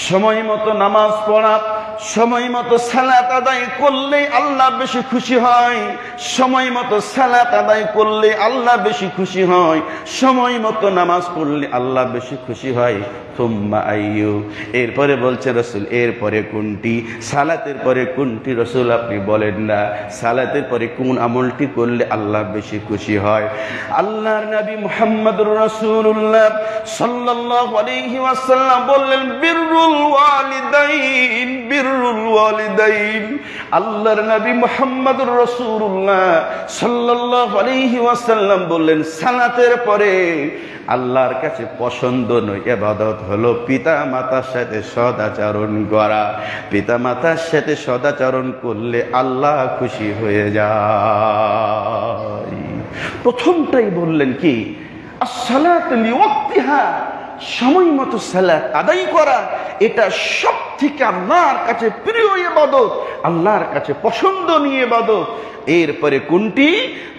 সময় মতো নামাজ পড়া, সময় মতো সালাত আদায় করলে আল্লাহ বেশি খুশি হয়, সময় মতো সালাত আদায় করলে আল্লাহ বেশি খুশি হয়, সময় মতো নামাজ পড়লে আল্লাহ বেশি খুশি হয়। সুম্মা আইয়ু, এরপরে বলছে রাসূল এরপরে কোনটি? সালাতের পরে কোনটি? রাসূল আপনি বলেন না সালাতের পরে কোন আমলটি করলে আল্লাহ বেশি খুশি হয়? আল্লাহর নবী মুহাম্মদুর রাসূলুল্লাহ সাল্লাল্লাহু আলাইহি ওয়াসাল্লাম বললেন, বিররুল ওয়ালিদাইন, বিররুল ওয়ালিদাইন। আল্লাহর নবী মুহাম্মদুর রাসূলুল্লাহ সাল্লাল্লাহু আলাইহি ওয়াসাল্লাম বললেন, সালাতের পরে আল্লাহর কাছে পছন্দনীয় ইবাদত হলো পিতা মাতার সাথে সদাচরণ করা। পিতা মাতার সাথে সদাচরণ করলে আল্লাহ খুশি হয়ে যায়। প্রথমটাই বললেন কি? আস-সালাতু লিওয়াক্তিহা, সময় মতো সালাত আদায় করা, এটা সব থেকে আল্লাহর কাছে প্রিয় ইবাদত, আল্লাহর কাছে পছন্দনীয় ইবাদত। এরপরে কোনটি?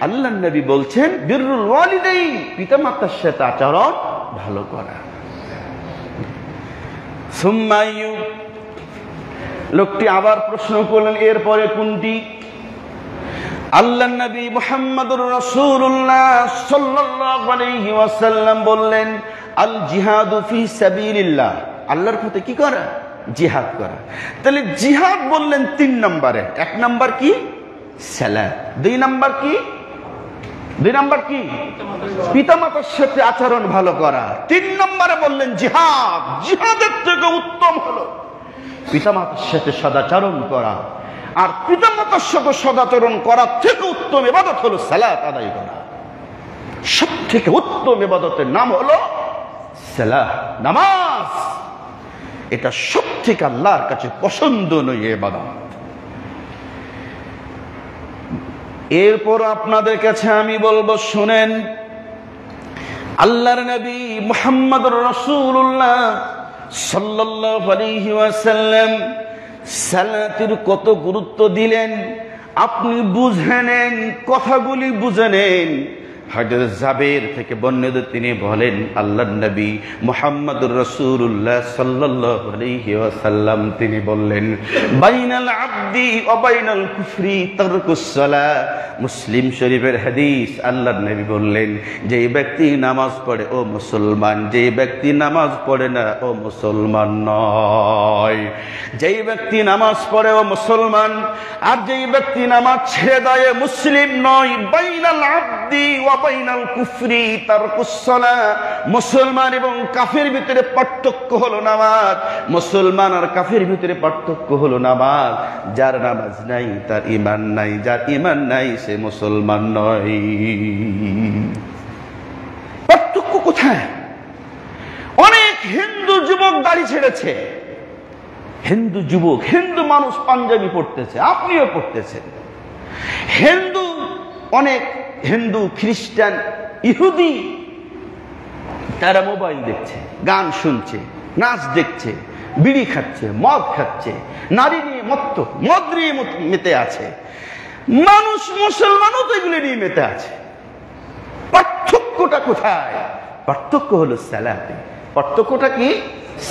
আল্লাহর নবী বলছেন বিররুল ওয়ালিদাইন, পিতামাতার সাথে আচরণ ভালো করা। সুম্মা আইয়ু, লোকটি আবার প্রশ্ন করলেন এরপরে কোনটি? আল্লাহর নবী মুহাম্মদুর রাসূলুল্লাহ সাল্লাল্লাহু আলাইহি ওয়াসাল্লাম বললেন, আল জিহাদু ফি সাবিলিল্লাহ, আল্লাহর পথে কি করা? জিহাদ করা। তাহলে জিহাদ বললেন 3 নম্বরে। 1 নম্বর কি? সালাত। 2 নম্বর কি? 2 নম্বর কি? পিতামাতার সাথে আচরণ ভালো করা। 3 নম্বরে বললেন জিহাদ। জিহাদের থেকে উত্তম হলো পিতামাতার সাথে সদাচরণ করা। আর পিতামাতার সাথে সদাচরণ করার থেকে উত্তম ইবাদত হলো সালাত আদায় করা। সব থেকে উত্তম ইবাদতের নাম হলো সালাত, নামাজ। এটা সব থেকে আল্লাহর কাছে পছন্দনীয় ইবাদত। এরপর আপনাদের কাছে আমি বলবো, শুনেন, আল্লাহর নবী মুহাম্মদুর রাসূলুল্লাহ সাল্লাল্লাহু আলাইহি ওয়াসাল্লাম সালাতের কত গুরুত্ব দিলেন আপনি বুঝে নেন, কথাগুলি বুঝে নেন। হযরত জাবের থেকে বর্ণিত, তিনি বলেন আল্লাহর নবী মুহাম্মদুর রাসূলুল্লাহ সাল্লাল্লাহু আলাইহি ওয়াসাল্লাম তিনি বললেন, বাইনাল আবদি ওয়া বাইনাল কুফরি তারকুস সালাহ। মুসলিম শরীফের হাদিস। আল্লাহর নবী বললেন, যেই ব্যক্তি নামাজ পড়ে ও মুসলমান, যেই ব্যক্তি নামাজ পড়ে না ও মুসলমান নয়। যেই ব্যক্তি নামাজ পড়ে ও মুসলমান, আর যেই ব্যক্তি নামাজ ছেড়ে দেয় মুসলিম নয়। বাইনাল আবদি ওয়া বাইনাল কুফরি তারকুস সালাহ। মুসলমান এবং কাফের ভিতরে পার্থক্য হলো নামাজ। মুসলমান আর কাফের ভিতরে পার্থক্য হলো নামাজ। যার নামাজ নাই তার ঈমান নাই, যার ঈমান নাই সে মুসলমান নয়। পার্থক্য হিন্দু যুবক দাড়ি ছেড়েছে, হিন্দু যুবক, হিন্দু মানুষ পাঞ্জাবি পড়তেছে, আপনিও পড়তেছেন। অনেক হিন্দু, খ্রিস্টান, ইহুদি তারা মোবাইল দেখছে, গান শুনছে, নাচ দেখছে, বিড়ি খাচ্ছে, মদ খাচ্ছে, নারী নিয়ে মদ নিয়ে মেতে আছে। মানুষ, মুসলমানও তো এগুলি নিয়ে মেতে আছে। পার্থক্যটা কোথায়? পার্থক্য হলো সালাতে। পার্থক্যটা কি?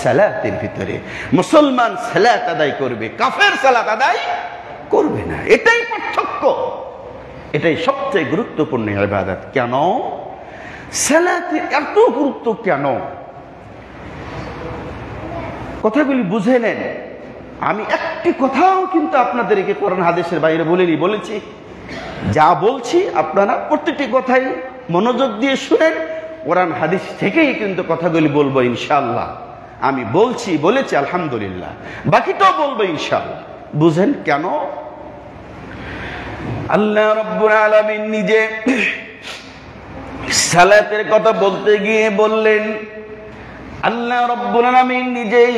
সালাতের ভিতরে। মুসলমান সালাত আদায় করবে, কাফের সালাত আদায় করবে না। এটাই পার্থক্য, এটাই সবচেয়ে গুরুত্বপূর্ণ ইবাদত। কেন সালাতের এত গুরুত্ব? কেন? কথাগুলি বুঝে নেন। আমি একটি কথাও কিন্তু আপনাদেরকে কোরআন হাদিসের বাইরে বলেছি। যা বলছি আপনারা প্রতিটি কথাই মনোযোগ দিয়ে শুনেন। কোরআন হাদিস থেকেই কিন্তু কথাগুলি বলবো ইনশাআল্লাহ। আমি বলেছি আলহামদুলিল্লাহ, বাকিটাও বলবো ইনশাআল্লাহ। বুঝেন কেন? আল্লাহ রাব্বুল আলামিন নিজে সালাতের কথা বলতে গিয়ে বললেন, আল্লাহ রাব্বুল আলামিন নিজেই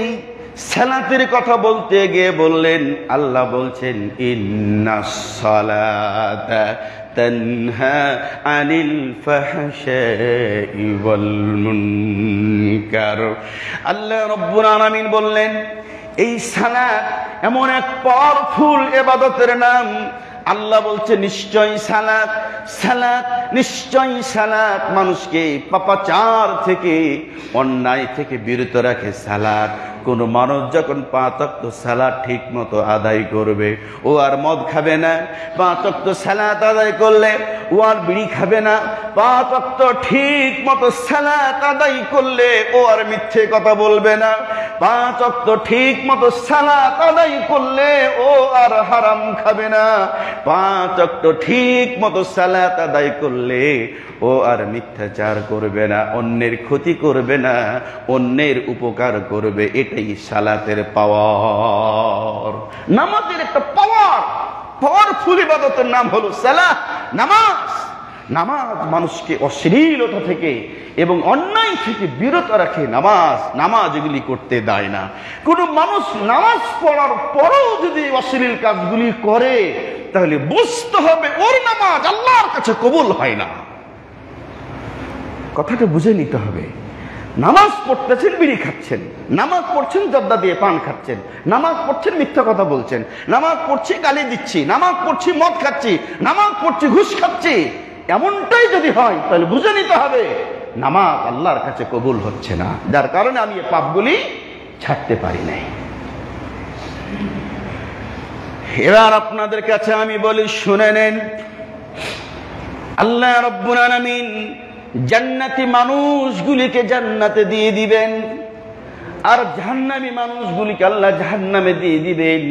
সালাতের কথা বলতে গিয়ে বললেন, আল্লাহ বলছেন ইন্নাস সালাতা তানহা আনিল ফাহশাই ওয়াল মুনকার। আল্লাহ রাব্বুল আলামিন বললেন এই সালাত এমন এক পাওয়ারফুল ইবাদতের নাম। আল্লাহ বলছে নিশ্চয়ই সালাত মানুষকে পাপাচার থেকে, অন্যায় থেকে বিরত রাখে সালাত। কোন মানুষ যখন 5 ওয়াক্ত সালাত ঠিক মতো আদায় করবে, ও আর মদ খাবে না। 5 ওয়াক্ত সালাত আদায় করলে ও আর বিড়ি খাবে না। 5 ওয়াক্ত ঠিক মতো সালাত আদায় করলে ও আর মিথ্যে কথা বলবে না। 5 ওয়াক্ত ঠিক মতো সালাত আদায় করলে ও আর হারাম খাবে না। 5 ওয়াক্ত ঠিক মতো সালাত আদায় করলে ও আর মিথ্যাচার করবে না, অন্যের ক্ষতি করবে না, অন্যের উপকার করবে। এটাই সালাতের পাওয়ার। নামাজের একটা পাওয়ারফুল ইবাদতের নাম হলো সালাত, নামাজ মানুষকে অশ্লীলতা থেকে এবং অন্যায় থেকে বিরত রাখে। নামাজ এগুলি করতে দেয় না। কোন মানুষ নামাজ পড়ার পরও যদি অশ্লীল কাজগুলি করে, তাহলে বুঝতে হবে ওর নামাজ আল্লাহর কাছে কবুল হয় না। কথাটা বুঝে নিতে হবে। নামাজ পড়তেছেন, বিড়ি খাচ্ছেন, নামাজ পড়ছেন, জর্দা দিয়ে পান খাচ্ছেন, নামাজ পড়ছেন, মিথ্যা কথা বলছেন, নামাজ পড়ছি, গালি দিচ্ছি, নামাজ পড়ছি, মদ খাচ্ছি, নামাজ পড়ছি, ঘুষ খাচ্ছি, এমনটাই যদি হয় তাহলে বুঝে নিতে হবে নামাজ আল্লাহর কাছে কবুল হচ্ছে না, যার কারণে আমি এই পাপগুলি ছাড়তে পারি নাই। এবার আপনাদের কাছে আমি বলি, শুনে নেন। আল্লাহ রাব্বুল আলামিন জান্নাতি মানুষগুলিকে জান্নাতে দিয়ে দিবেন, আর জাহান্নামী মানুষগুলিকে আল্লাহ জাহান্নামে দিয়ে দিবেন।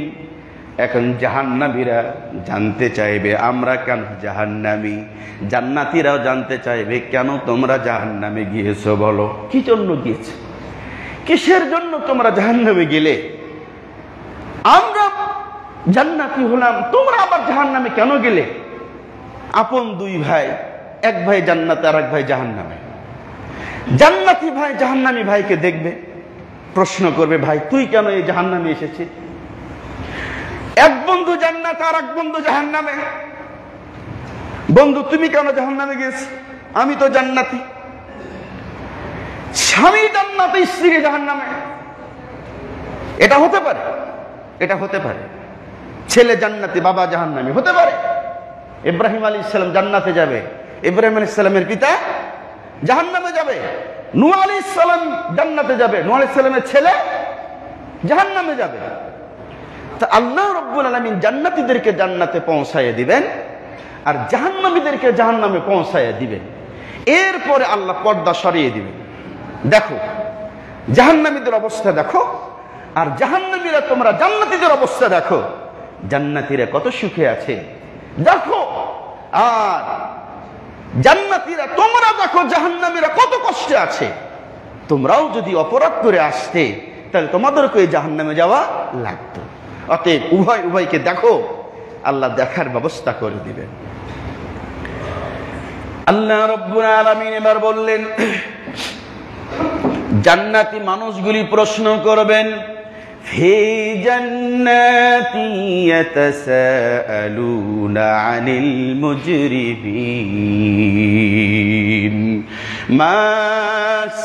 এখন জাহান্নামীরা জানতে চাইবে আমরা কেন জাহান্নামী, জান্নাতীরাও জানতে চাইবে কেন তোমরা জাহান্নামে গিয়েছো, বলো কি জন্য গিয়েছো, কিসের জন্য তোমরা জাহান্নামে গেলে? আমরা জান্নাতি হলাম, তোমরা আবার জাহান্নামে কেন গেলে? আপন দুই ভাই, এক ভাই জান্নাতে আর এক ভাই জাহান্নামে। জান্নাতি ভাই জাহান্নামী ভাইকে দেখবে, প্রশ্ন করবে, ভাই তুই কেন এই জাহান্নামে এসেছিস? এক বন্ধু জান্নাতে আর এক বন্ধু জাহান্নামে। বন্ধু তুমি কেন জাহান্নামে গিয়েছিস? আমি তো জান্নাতি। স্বামী জান্নাতে, স্ত্রী জাহান্নামে। এটা হতে পারে, এটা হতে পারে। ছেলে জান্নাতি, বাবা জাহান্নামী হতে পারে। ইব্রাহিম আলাইহিস সালাম জান্নাতে যাবে, ইব্রাহিম আলাইহিস সালামের পিতা জাহান্নামে যাবে। নূহ আলাইহিস সালাম জান্নাতে যাবে, নূহ আলাইহিস সালামের ছেলে জাহান্নামে যাবে। তা আল্লাহ রাব্বুল আলামিন জান্নাতীদেরকে জান্নাতে পৌঁছায় দিবেন, আর জাহান্নামীদেরকে জাহান্নামে পৌঁছায় দিবেন। এরপরে আল্লাহ পর্দা সরিয়ে দিবেন। দেখো জাহান্নামীদের অবস্থা দেখো, আর জাহান্নামীরা তোমরা জান্নাতীদের অবস্থা দেখো। জান্নাতীরা কত সুখে আছে দেখো, আর জান্নাতীরা তোমরা দেখো জাহান্নামীরা কত কষ্টে আছে। তোমরাও যদি অপরাধ করে আসতে, তাহলে তোমাদেরকে এই জাহান্নামে যাওয়া লাগতো। অতএব উভয়কে দেখো, আল্লাহ দেখার ব্যবস্থা করে দিবেন। আল্লাহ রাব্বুল আলামিন এবার বললেন, জান্নাতি মানুষগুলি প্রশ্ন করবেন, ফি জান্নাতি ইয়াতাসাআলুনা আনিল মুজরিমিন মা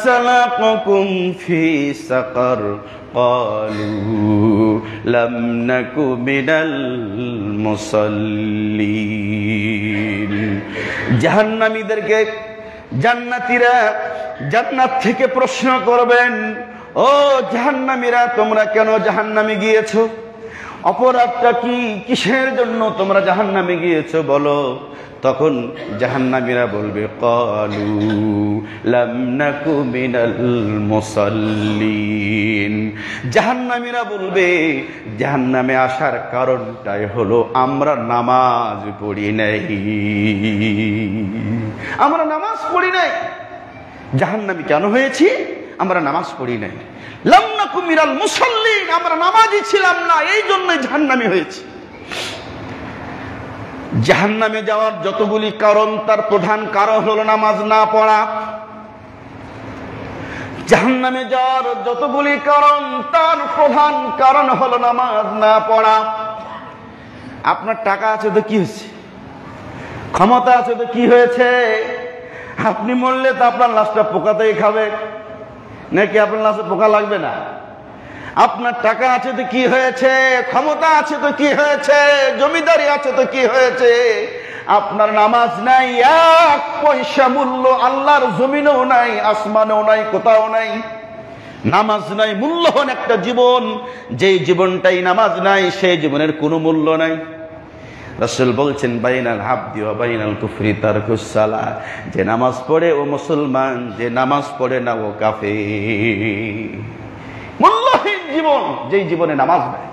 সালাকাকুম ফি সাকার قالوا لم نك من المصلين। জাহান্নামীদেরকে জান্নাতীরা জান্নাত থেকে প্রশ্ন করবেন, ও জাহান্নামীরা, তোমরা কেন জাহান্নামে গিয়েছো? অপরাধটা কি? কিসের জন্য তোমরা জাহান্নামে গিয়েছো বলো? তখন জাহান্নামীরা বলবে, ক্বালু লাম নাকু মিনাল মুসাল্লিন। জাহান্নামীরা বলবে, জাহান্নামে আসার কারণটাই হলো আমরা নামাজ পড়ি নাই। আমরা নামাজ পড়ি নাই। জাহান্নামী কেন হয়েছি? আমরা নামাজ পড়ি নাই। লাম নাকু মিনাল মুসাল্লিন, আমরা নামাজই ছিলাম না, এই জন্য জাহান্নামী হয়েছি। জাহান্নামে যাওয়ার যতগুলি কারণ, তার প্রধান কারণ হলো নামাজ না পড়া। জাহান্নামে যাওয়ার যতগুলি কারণ, তার প্রধান কারণ হলো নামাজ না পড়া। আপনার টাকা আছে তো কি হয়েছে? ক্ষমতা আছে তো কি হয়েছে? আপনি মরলে তো আপনার লাশটা পোকাতেই খাবে, নাকি আপনার লাশে পোকা লাগবে না? আপনার টাকা আছে তো কি হয়েছে? ক্ষমতা আছে তো কি হয়েছে? জমিদারি আছে তো কি হয়েছে? আপনার নামাজ নাই, এক পয়সা মূল্য আল্লাহর জমিনেও নাই, আসমানেও নাই, কোথাও নাই। নামাজ নাই, মূল্যহীন একটা জীবন। যেই জীবনটাই নামাজ নাই, সেই জীবনের কোনো মূল্য নাই। রাসূল বলছেন, বাইনাল আবদি ওয়া বাইনাল কুফরি তারকুস সালাহ, যে নামাজ পড়ে ও মুসলমান, যে নামাজ পড়ে না ও কাফের। মূল্যহীন জীবন, যেই জীবনে নামাজ নাই।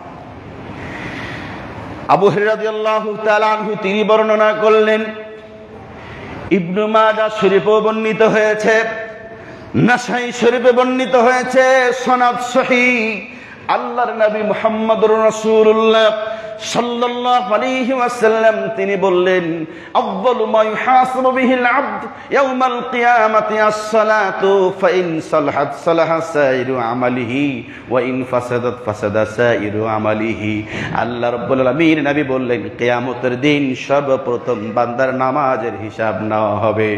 আবু হুরায়রা রাদিয়াল্লাহু তাআলা আনহু তিনি বর্ণনা করলেন, ইবনে মাজাহ শরীফে বর্ণিত হয়েছে, নাসাই শরীফে বর্ণিত হয়েছে, সনদ সহিহ। আল্লাহর নবী মুহাম্মদুর রাসূলুল্লাহ সাল্লাল্লাহু আলাইহি ওয়াসাল্লাম তিনি বললেন, আউয়ালু মা ইউহাসাবু বিহিল আবদ ইয়াউমাল কিয়ামাতি আস-সালাতু ফাইন সালাহাত সালাহা সাইরু আমালিহি ওয়া ইন ফাসাদাত ফাসাদা সাইরু আমালিহি। আল্লাহ রাব্বুল আলামিন নবী বললেন, কিয়ামতের দিন সর্বপ্রথম বান্দার নামাজের হিসাব নেওয়া হবে।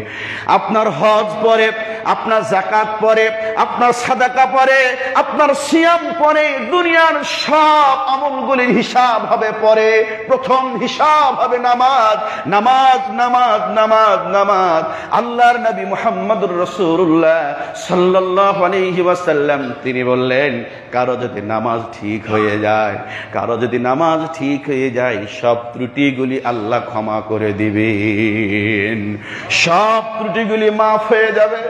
আপনার হজ পরে, আপনার যাকাত পরে, আপনার সাদাকা পরে, আপনার সিয়াম পরে, দুনিয়ার সব আমলগুলির হিসাব হবে পরে। প্রথম হিসাব হবে নামাজ, নামাজ, নামাজ, নামাজ, নামাজ। আল্লাহর নবী মুহাম্মদুর রাসূলুল্লাহ সাল্লাল্লাহু আলাইহি ওয়াসাল্লাম তিনি বললেন, কারো যদি নামাজ ঠিক হয়ে যায়, কারো যদি নামাজ ঠিক হয়ে যায়, সব ত্রুটিগুলি আল্লাহ ক্ষমা করে দিবেন, সব ত্রুটিগুলি মাফ হয়ে যাবে।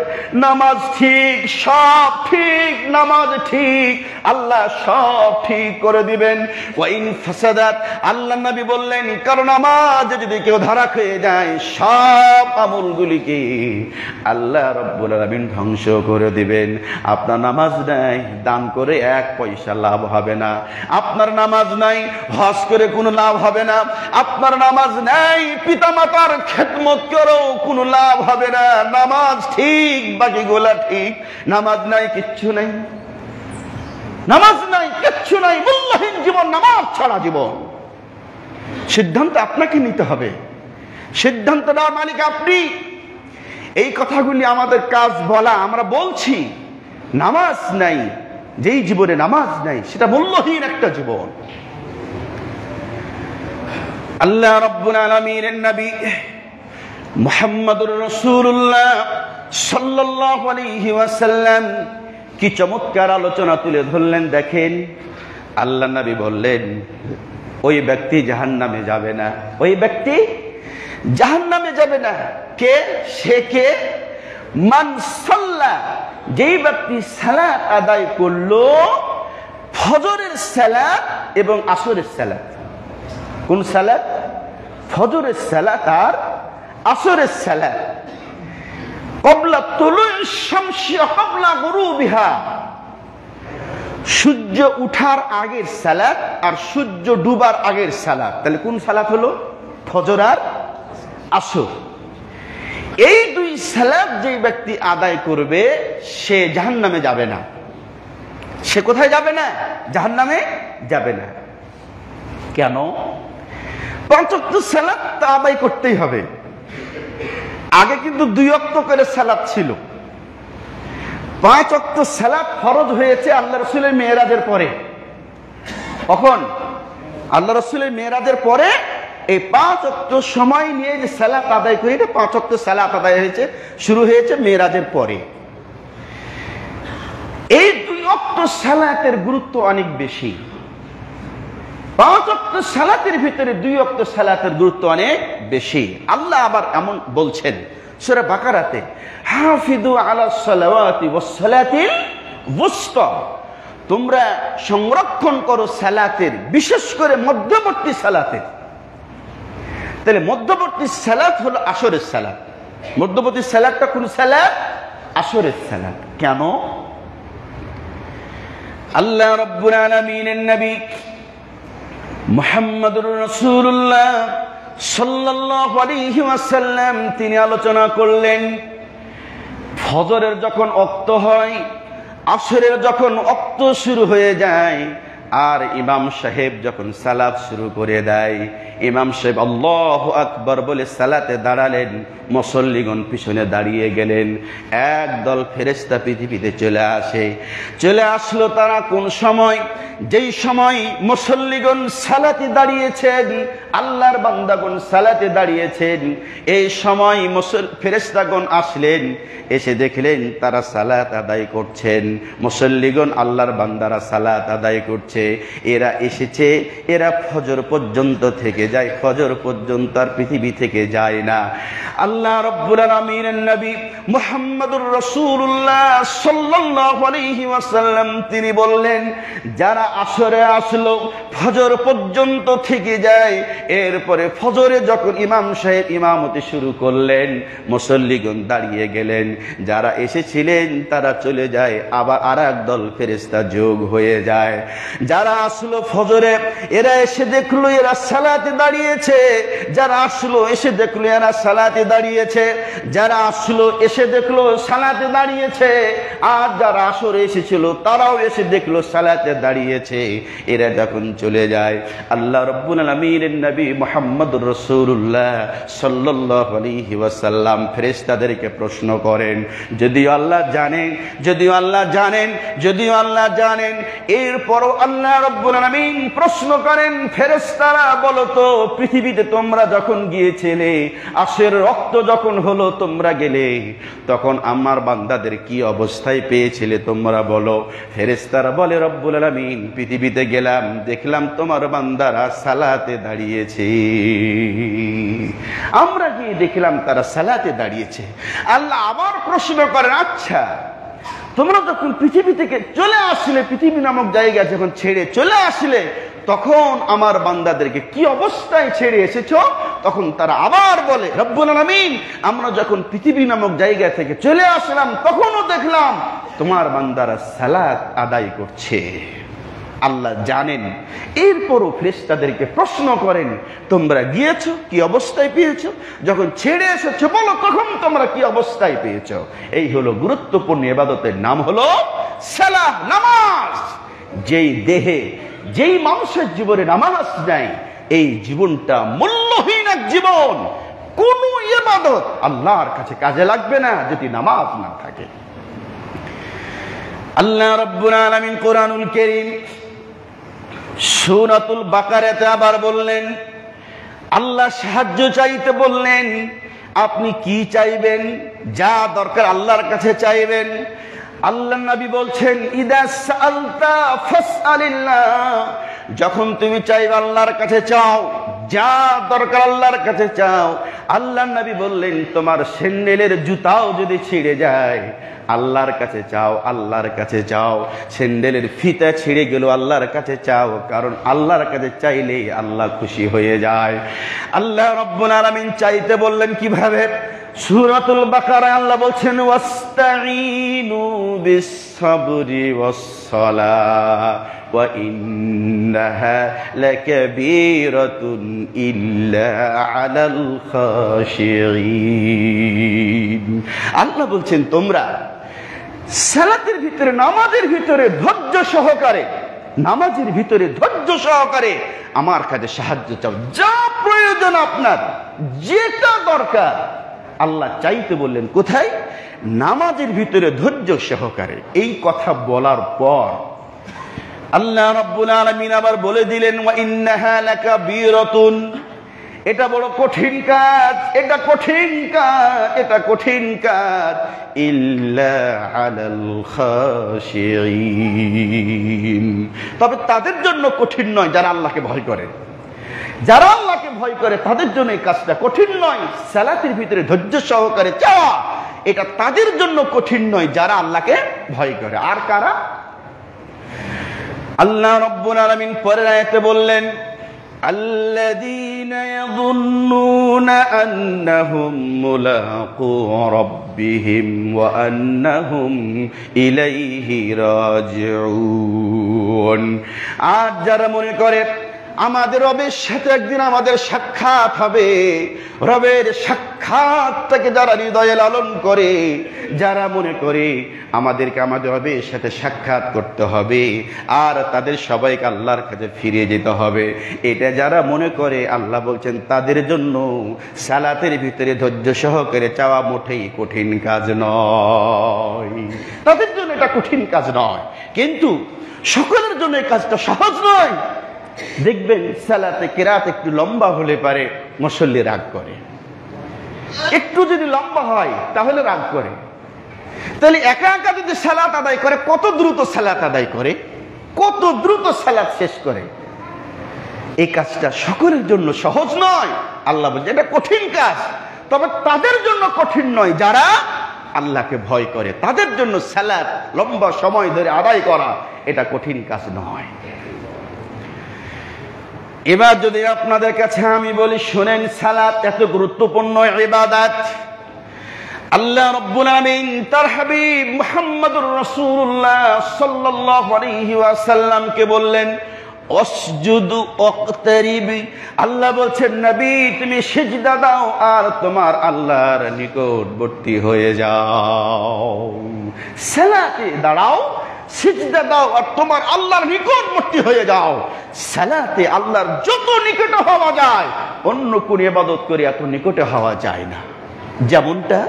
নামাজ ঠিক, সব ঠিক, নামাজ ঠিক, আল্লাহ সব ঠিক করে দিবেন। ওয়া ইন ফাসাদাত, আল্লাহ নবী বললেন, কারণ নামাজে যদি কেউ ধরা খেয়ে যায়, সব আমলগুলিকে আল্লাহ রাব্বুল আলামিন ধ্বংস করে দিবেন। আপনার নামাজ নাই, দান করে এক পয়সা লাভ হবে না। আপনার নামাজ নাই, হজ করে কোনো লাভ হবে না। আপনার নামাজ নাই, পিতামাতার খেদমত করেও কোনো লাভ হবে না। নামাজ ঠিক, বাকিগুলা ঠিক। নামাজ নাই, কিচ্ছু নাই। নামাজ নাই, কিচ্ছু নাই, মূল্যহীন জীবন, নামাজ ছাড়া জীবন। সিদ্ধান্ত আপনাকে নিতে হবে, সিদ্ধান্ত নেওয়ার মালিক আপনি। এই কথাগুলি আমাদের কাজ বলা, আমরা বলছি। নামাজ নাই, যেই জীবনে নামাজ নাই, সেটা মূল্যহীন একটা জীবন। আল্লাহ রাব্বুল আলামিনের নবী মুহাম্মদুর রাসূলুল্লাহ সাল্লাল্লাহু আলাইহি ওয়াসাল্লাম কি চমৎকার আলোচনা তুলে ধরলেন দেখেন। আল্লাহ নবী বললেন, ওই ব্যক্তি জাহান্নামে যাবে না, ওই ব্যক্তি জাহান্নামে যাবে না। কে? সে কে? মান সাল্লা, যেই ব্যক্তি সালাত আদায় করলো, ফজরের সালাত এবং আসরের সালাত। কোন সালাত? ফজরের সালাত আর আসরের সালাত। ক্বাবলা তুলুইশ শামসি ক্বাবলা গুরুবিহা, সূর্য উঠার আগের সালাত আর সূর্য ডুবার আগের সালাত। তাহলে কোন সালাত হলো? ফজর আর আসর। এই দুই সালাত যে ব্যক্তি আদায় করবে সে জাহান্নামে যাবে না। সে কোথায় যাবে না? জাহান্নামে যাবে না। কেন? 5 ওয়াক্ত সালাত আদায় করতেই হবে। আগে কিন্তু 2 ওয়াক্ত করে সালাত ছিল। 5 ওয়াক্ত সালাত ফরজ হয়েছে আল্লাহ রাসূলের মেরাজের পরে। কখন? আল্লাহ রাসূলের মেরাজের পরে এই 5 ওয়াক্ত সময় নিয়ে যে সালাত আদায় করে, 5 ওয়াক্ত সালাত আদায় হয়েছে, শুরু হয়েছে মেরাজের পরে। এই 2 ওয়াক্ত সালাতের গুরুত্ব অনেক বেশি। 5 ওয়াক্ত সালাতের ভিতরে 2 ওয়াক্ত সালাতের গুরুত্ব অনেক বেশি। আল্লাহ আবার এমন বলছেন সূরা বাকারাতে, হাফিজু আলাস সালাওয়াতি ওয়াস সালাতিল ওয়ুসতা, তোমরা সংরক্ষণ করো সালাতের, বিশেষ করে মধ্যবর্তী সালাতের। তাহলে মধ্যবর্তী সালাত হলো আসরের সালাত। মধ্যবর্তী সালাতটা কোন সালাত? আসরের সালাত। কেন? আল্লাহ রাব্বুল আলামিনের নবী মুহাম্মদুর রাসূলুল্লাহ সাল্লাল্লাহু আলাইহি ওয়াসাল্লাম তিনি আলোচনা করলেন, ফজরের যখন ওয়াক্ত হয়, আসরের যখন ওয়াক্ত শুরু হয়ে যায়, আর ইমাম সাহেব যখন সালাত শুরু করে দেয়, ইমাম সাহেব আল্লাহু আকবার বলে সালাতে দাঁড়ালেন, মুসল্লিগণ পিছনে দাঁড়িয়ে গেলেন। একদল ফেরেশতা পৃথিবীতে চলে আসে। চলে আসলো তারা কোন সময়? যেই সময় মুসল্লিগণ সালাতে দাঁড়িয়েছেন, আল্লাহর বান্দাগণ সালাতে দাঁড়িয়েছেন, এই সময় ফেরেশতাগণ আসলেন, এসে দেখলেন তারা সালাত আদায় করছেন। মুসল্লিগণ আল্লাহর বান্দারা সালাত আদায় করছে। এরা এসেছে, এরা ফজর পর্যন্ত থেকে যায়, ফজর পর্যন্ত আর পৃথিবী থেকে যায় না। আল্লাহ রাব্বুল আলামিনের নবী মুহাম্মদুর রাসূলুল্লাহ সাল্লাল্লাহু আলাইহি ওয়াসাল্লাম তিনি বললেন, যারা আসরে আসলো, ফজর পর্যন্ত থেকে যায়, এরপরে ফজরে যখন ইমাম সাহেব ইমামতি শুরু করলেন, মুসল্লিগণ দাঁড়িয়ে গেলেন, যারা এসেছিলেন তারা চলে যায়, আবার আরেক দল ফেরেশতা যোগ হয়ে যায়। যারা আসলো ফজরে, এরা এসে দেখলো এরা সালাতে দাঁড়িয়েছে। যারা আসলো এসে দেখলো এরা সালাতে দাঁড়িয়েছে। যারা আসলো এসে দেখলো সালাতে দাঁড়িয়েছে। আর যারা আসরে এসেছিল তারাও এসে দেখলো সালাতে দাঁড়িয়েছে। এরা যখন চলে যায়, আল্লাহ রাব্বুল আলামিনের নবী মুহাম্মদুর রাসূলুল্লাহ সাল্লাল্লাহু আলাইহি ওয়াসাল্লাম ফেরেশতাদেরকে প্রশ্ন করেন, যদিও আল্লাহ জানেন, যদিও আল্লাহ জানেন, যদিও আল্লাহ জানেন, এরপরও আল্লাহ রাব্বুল আলামিন প্রশ্ন করেন, ফেরেশতারা বলো তো, পৃথিবীতে তোমরা যখন গিয়েছিলে, আসরের রক্ত যখন হলো তোমরা গেলে, তখন আমার বান্দাদের কি অবস্থায় পেয়েছিলে তোমরা বলো। ফেরেশতারা বলে, রব্বুল আলামিন পৃথিবীতে গেলাম, দেখলাম তোমার বান্দারা সালাতে দাঁড়িয়েছে। আমরা গিয়ে দেখলাম তারা সালাতে দাঁড়িয়েছে। আল্লাহ আবার প্রশ্ন করেন, আচ্ছা তোমরা যখন পৃথিবী থেকে চলে আসলে, পৃথিবী নামক জায়গা যখন ছেড়ে চলে আসলে, তখন আমার বান্দাদেরকে কি অবস্থায় ছেড়ে এসেছো? তখন তারা আবার বলে, রব্বুল আলামিন আমরা যখন পৃথিবী নামক জায়গা থেকে চলে আসলাম, তখনও দেখলাম তোমার বান্দারা সালাত আদায় করছে। আল্লাহ জানেন। এরপরও ফেরেশতাদেরকে প্রশ্ন করেন, তোমরা গিয়েছো কি অবস্থায় পেয়েছো? যখন ছেড়ে এসেছো বলো তখন তোমরা কি অবস্থায় পেয়েছো? এই হলো গুরুত্বপূর্ণ ইবাদতের নাম হলো সালাত, নামাজ। যেই দেহে, যেই মানুষের জীবনে নামাজ নাই, এই জীবনটা মূল্যহীন এক জীবন। কোন ইবাদত আল্লাহর কাছে কাজে লাগবে না যদি নামাজ না থাকে। আল্লাহ রাব্বুল আলামিন কোরআনুল কারীম সূরাতুল বাকারাতে আবার বললেন, আল্লাহ সাহায্য চাইতে বললেন, আপনি কি চাইবেন? যা দরকার আল্লাহর কাছে চাইবেন। আল্লাহ নবী বলছেন, ইদা সাআলতা ফাসআলিল্লাহ, যখন তুমি চাইবে আল্লাহর কাছে চাও, যা দরকার আল্লাহর কাছে চাও। আল্লাহ নবী বললেন, তোমার স্যান্ডেলের জুতাও যদি ছিঁড়ে যায়, আল্লাহর কাছে চাও, আল্লাহর কাছে চাও। স্যান্ডেলের ফিতা ছিঁড়ে গেল, আল্লাহর কাছে চাও, কারণ আল্লাহর কাছে চাইলেই আল্লাহ খুশি হয়ে যায়। আল্লাহ রাব্বুল আলামিন চাইতে বললেন কিভাবে? সূরাতুল বাকারায় আল্লাহ বলছেন, ওয়াস্তাঈনু বিস-সাবরি ওয়াস-সালাহ ওয়া ইন্নাহা লাকাবীরাতুন ইল্লা আলাল খাশিঈন। আল্লাহ বলছেন তোমরা সালাতের ভিতরে, নামাজের ভিতরে ধৈর্য সহকারে, নামাজের ভিতরে ধৈর্য সহকারে আমার কাছে সাহায্য চাও, যা প্রয়োজন আপনার, যেটা দরকার আল্লাহ চাইতে বললেন কোথায়? নামাজের ভিতরে ধৈর্য সহকারে। এই কথা বলার পর আল্লাহ রাব্বুল আলামিন আবার বলে দিলেন ওয়া ইন্নাহা লাকাবীরাতুন, এটা বড় কঠিন কাজ, এটা কঠিন কাজ, এটা কঠিন কাজ, ইল্লা আলাল খাশিঈন, তবে তাদের জন্য কঠিন নয় যারা আল্লাহকে ভয় করে। যারা আল্লাহকে ভয় করে তাদের জন্য এই কাজটা কঠিন নয়। সালাতের ভিতরে ধৈর্য সহকারে চাওয়া এটা তাদের জন্য কঠিন নয় যারা আল্লাহকে ভয় করে। আর কারা? আল্লাহ রাব্বুল আলামিন পরের আয়াতে বললেন الذين يظنون أنهم ملاقو ربهم وأنهم إليه راجعون। আর যারা মনে করে আমাদের রবের সাথে একদিন আমাদের সাক্ষাৎ হবে, রবের সাক্ষাৎটাকে যারা হৃদয়ে লালন করে, যারা মনে করে আমাদেরকে আমাদের রবের সাথে সাক্ষাৎ করতে হবে আর তাদের সবাইকে আল্লাহর কাছে ফিরে যেতে হবে, এটা যারা মনে করে আল্লাহ বলছেন তাদের জন্য সালাতের ভিতরে ধৈর্য সহকারে চাওয়া মোটেই কঠিন কাজ নয়। তাদের জন্য এটা কঠিন কাজ নয়, কিন্তু সকলের জন্য এই কাজটা সহজ নয়। দেখবেন সালাতে কিরাত একটু লম্বা হলে পারে মুসল্লি রাগ করে, একটু যদি লম্বা হয় তাহলে রাগ করে। তাহলে একা একা যদি সালাত আদায় করে কত দ্রুত সালাত আদায় করে, কত দ্রুত সালাত শেষ করে। এই কাজটা সকলের জন্য সহজ নয়। আল্লাহ বলছে এটা কঠিন কাজ, তবে তাদের জন্য কঠিন নয় যারা আল্লাহকে ভয় করে। তাদের জন্য সালাত লম্বা সময় ধরে আদায় করা এটা কঠিন কাজ নয়। এবার যদি আপনাদের কাছে আমি বলি শুনেন, সালাত এত গুরুত্বপূর্ণ ইবাদত, আল্লাহ রাব্বুল আলামিন তার হাবিব মুহাম্মদুর রাসূলুল্লাহ সাল্লাল্লাহু আলাইহি ওয়াসাল্লামকে বললেন ওয়াসজুদু ওয়াকতারিব। আল্লাহ বলছেন নবী তুমি সিজদা দাও আর তোমার আল্লাহর নিকটবর্তী হয়ে যাও। সালাতে দাঁড়াও, সিজদা দাও আর তোমার আল্লাহর নিকটবর্তী হয়ে যাও। সালাতে আল্লাহর যত নিকটে হওয়া যায় অন্য কোন ইবাদত করে এত নিকটে হওয়া যায় না। যেমনটা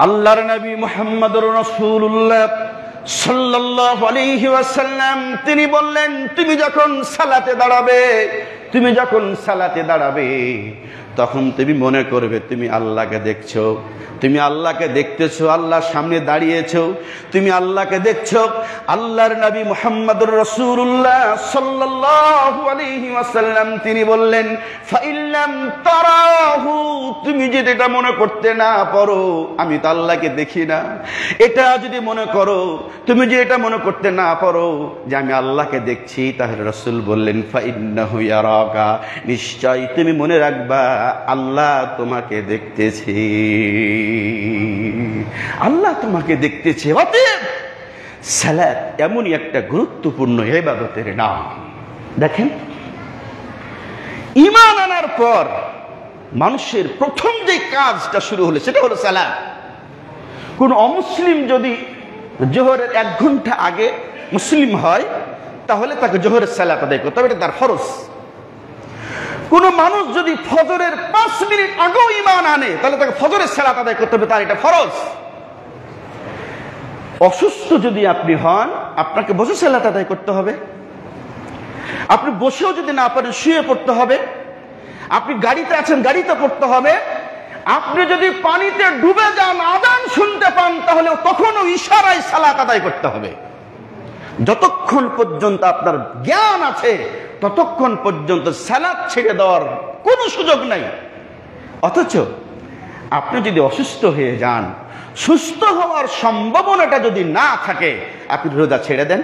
আল্লাহর নবী মুহাম্মদুর রাসূলুল্লাহ সাল্লাল্লাহু আলাইহি ওয়াসাল্লাম তিনি বললেন তুমি যখন সালাতে দাঁড়াবে তখন তুমি মনে করবে তুমি আল্লাহকে দেখছো, তুমি আল্লাহকে দেখতেছো, আল্লাহর সামনে দাঁড়িয়েছো, তুমি আল্লাহকে দেখছো। আল্লাহর নবী মুহাম্মদুর রাসূলুল্লাহ সাল্লাল্লাহু আলাইহি ওয়াসাল্লাম তিনি বললেন ফাইল্লাম তারাহু, তুমি যদি এটা মনে করতে না পারো আমি তো আল্লাহকে দেখি না, এটা যদি মনে করো, তুমি যদি এটা মনে করতে না পারো যে আমি আল্লাহকে দেখছি, তাহলে রাসূল বললেন ফাইন্নাহু ইয়ারাকা, নিশ্চয় তুমি মনে রাখবা আল্লাহ তোমাকে দেখতেছে, আল্লাহ তোমাকে দেখতেছে। অতএব সালাত এমনই একটা গুরুত্বপূর্ণ ইবাদতের নাম। দেখেন ঈমান আনার পর মানুষের প্রথম যে কাজটা শুরু হলো সেটা হলো সালাত। কোন অমুসলিম যদি জোহরের 1 ঘন্টা আগে মুসলিম হয় তাহলে তাকে জোহরের সালাত আদায় করতে হবে, এটা তার ফরজ। কোন মানুষ যদি ফজরের 5 মিনিট আগেও ঈমান আনে তাহলে তাকে ফজরের সালাত আদায় করতে হবে, তার এটা ফরজ। অসুস্থ যদি আপনি হন আপনাকে বসে সালাত আদায় করতে হবে, আপনি বসেও যদি না পারেন শুয়ে পড়তে হবে, আপনি গাড়িতে আছেন গাড়িতে পড়তে হবে, আপনি যদি পানিতে ডুবে যান আযান শুনতে পান তাহলে তখনও ইশারায় সালাত আদায় করতে হবে। যতক্ষণ পর্যন্ত আপনার জ্ঞান আছে ততক্ষণ পর্যন্ত সালাত ছেড়ে দেওয়ার কোনো সুযোগ নাই। অথচ আপনি যদি অসুস্থ হয়ে যান, সুস্থ হওয়ার সম্ভাবনাটা যদি না থাকে, আপনি রোজা ছেড়ে দেন,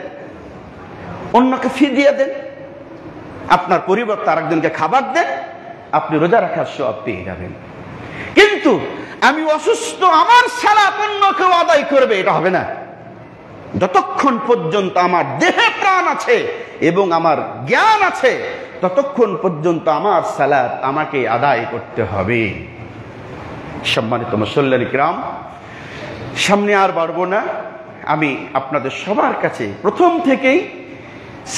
অন্যকে ফি দিয়ে দেন, আপনার পরিবর্তে আরেকজনকে খাবার দেন, আপনি রোজা রাখার সওয়াব পেয়ে যাবেন। কিন্তু আমি অসুস্থ, আমার সালাত অন্য কেউ আদায় করবে, এটা হবে না। যতক্ষণ পর্যন্ত আমার দেহে প্রাণ আছে এবং আমার জ্ঞান আছে ততক্ষণ পর্যন্ত আমার সালাত আমাকে আদায় করতে হবে। সম্মানিত মুসল্লিন কিরাম, সামনে আর বাড়বো না। আমি আপনাদের সবার কাছে প্রথম থেকেই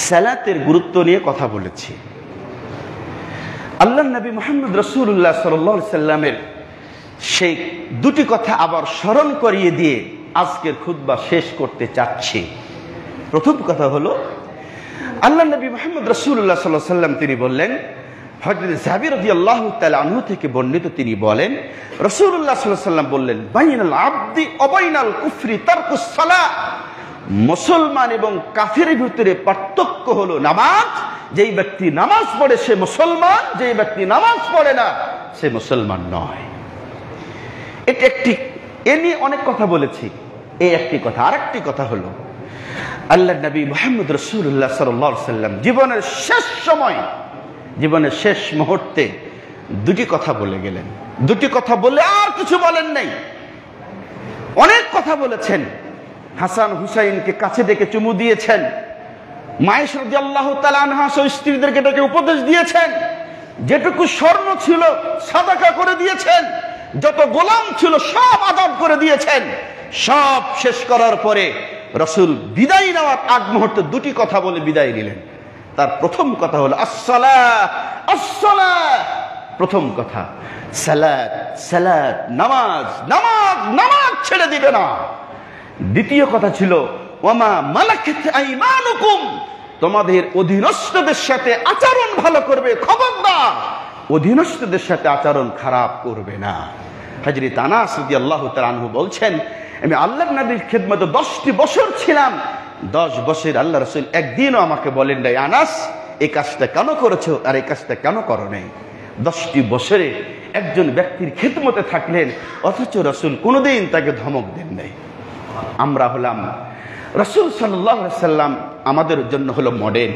সালাতের গুরুত্ব নিয়ে কথা বলেছি। আল্লাহ নবী মুহাম্মদ রাসূলুল্লাহ সাল্লাল্লাহু আলাইহি সাল্লামের সেই দুটি কথা আবার স্মরণ করিয়ে দিয়ে আজকের খুতবা শেষ করতে চাচ্ছি। প্রথম কথা হলো, আল্লাহ নবী মুহাম্মদ রাসূলুল্লাহ সাল্লাল্লাহু আলাইহি সাল্লাম তিনি বললেন, হযরত জাবির রাদিয়াল্লাহু তাআলা আনহু থেকে বর্ণিত, তিনি বলেন রাসূলুল্লাহ সাল্লাল্লাহু আলাইহি সাল্লাম বললেন, বাইনাল আবদি ওয়া বাইনাল কুফরি তারকুস সালাহ। মুসলমান এবং কাফিরের ভিতরে পার্থক্য হলো নামাজ। যেই ব্যক্তি নামাজ পড়ে সে মুসলমান, যেই ব্যক্তি নামাজ পড়ে না সে মুসলমান নয়। এটা একটি, এ নিয়ে অনেক কথা বলেছি, এই একটি কথা। আরেকটি কথা হলো, আল্লাহ নবী মুহাম্মদ রাসূলুল্লাহ সাল্লাল্লাহু আলাইহি সাল্লাম জীবনের শেষ সময়, জীবনের শেষ মুহূর্তে দুটি কথা বলে গেলেন। দুটি কথা বলে আর কিছু বলেন নাই। অনেক কথা বলেছেন। হাসান হুসাইনকে কাছে ডেকে চুমু দিয়েছেন। মায়েশা রাদিয়াল্লাহু তাআলা আনহা স্ত্রীদেরকে ডেকে উপদেশ দিয়েছেন। যেটুকু স্বর্ণ ছিল সাদাকা করে দিয়েছেন। যত গোলাম ছিল সব আজাদ করে দিয়েছেন। সব শেষ করার পরে রাসূল বিদায় নেওয়ার আগ মুহূর্তে দুটি কথা বলে বিদায় নিলেন। তার প্রথম কথা হলো আসসালাত, আসসালাত। প্রথম কথা সালাত, সালাত, নামাজ, নামাজ, নামাজ ছেড়ে দিবে না। দ্বিতীয় কথা ছিল ওয়ামা মালাকাত আইমানুকুম, তোমাদের অধীনস্থদের সাথে আচরণ ভালো করবে, খবরদার অধীনস্থদের সাথে আচরণ খারাপ করবে না। হযরত আনাস রাদিয়াল্লাহু তাআলা আনহু বলছেন, আমি আল্লাহর নবীর খিদমতে 10টি বছর ছিলাম। 10 বছর আল্লাহ রাসূল একদিনও আমাকে বলেন নাই, আনাস এই কাজটা কেন করেছো আর এই কাজটা কেন করো নাই। 10টি বছরে একজন ব্যক্তির খিদমতে থাকলেন, অথচ রাসূল কোনোদিন তাকে ধমক দেন নাই। আমরা হলাম, রাসূল সাল্লাল্লাহু আলাইহি সাল্লাম আমাদের জন্য হলো মডেল।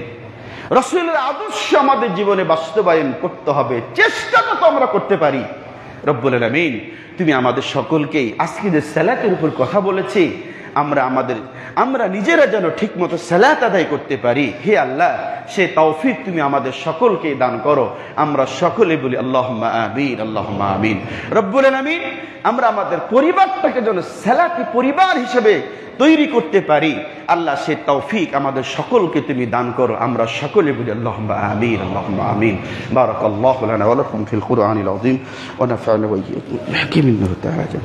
রাসূলের আদর্শ আমাদের জীবনে বাস্তবায়ন করতে হবে। চেষ্টা তো আমরা করতে পারি। রব্বুল আলামিন, তুমি আমাদের সকলকেই আজকে যে সালাতের উপর কথা বলেছি, আমরা নিজেরা যেন ঠিকমতো সালাত আদায় করতে পারি। হে আল্লাহ, সে তৌফিক তুমি আমাদের সকলকে দান করো। আমরা সকলে বলি আল্লাহুম্মা আমিন, আল্লাহুম্মা আমিন। রব্বুল আলামিন, আমরা আমাদের পরিবারটাকে যেন সালাতি পরিবার হিসেবে তৈরি করতে পারি। আল্লাহ, সে তৌফিক আমাদের সকলকে তুমি দান করো। আমরা সকলে বলি আল্লাহুম্মা আমিন, আল্লাহুম্মা আমিন। বারাকাল্লাহু লানা ওয়া লাকুম ফিল কুরআনিল আযীম ওয়া নাফা'না ওয়া ইয়্যাকুম বিল হাকিমিন ওয়া তাআলা।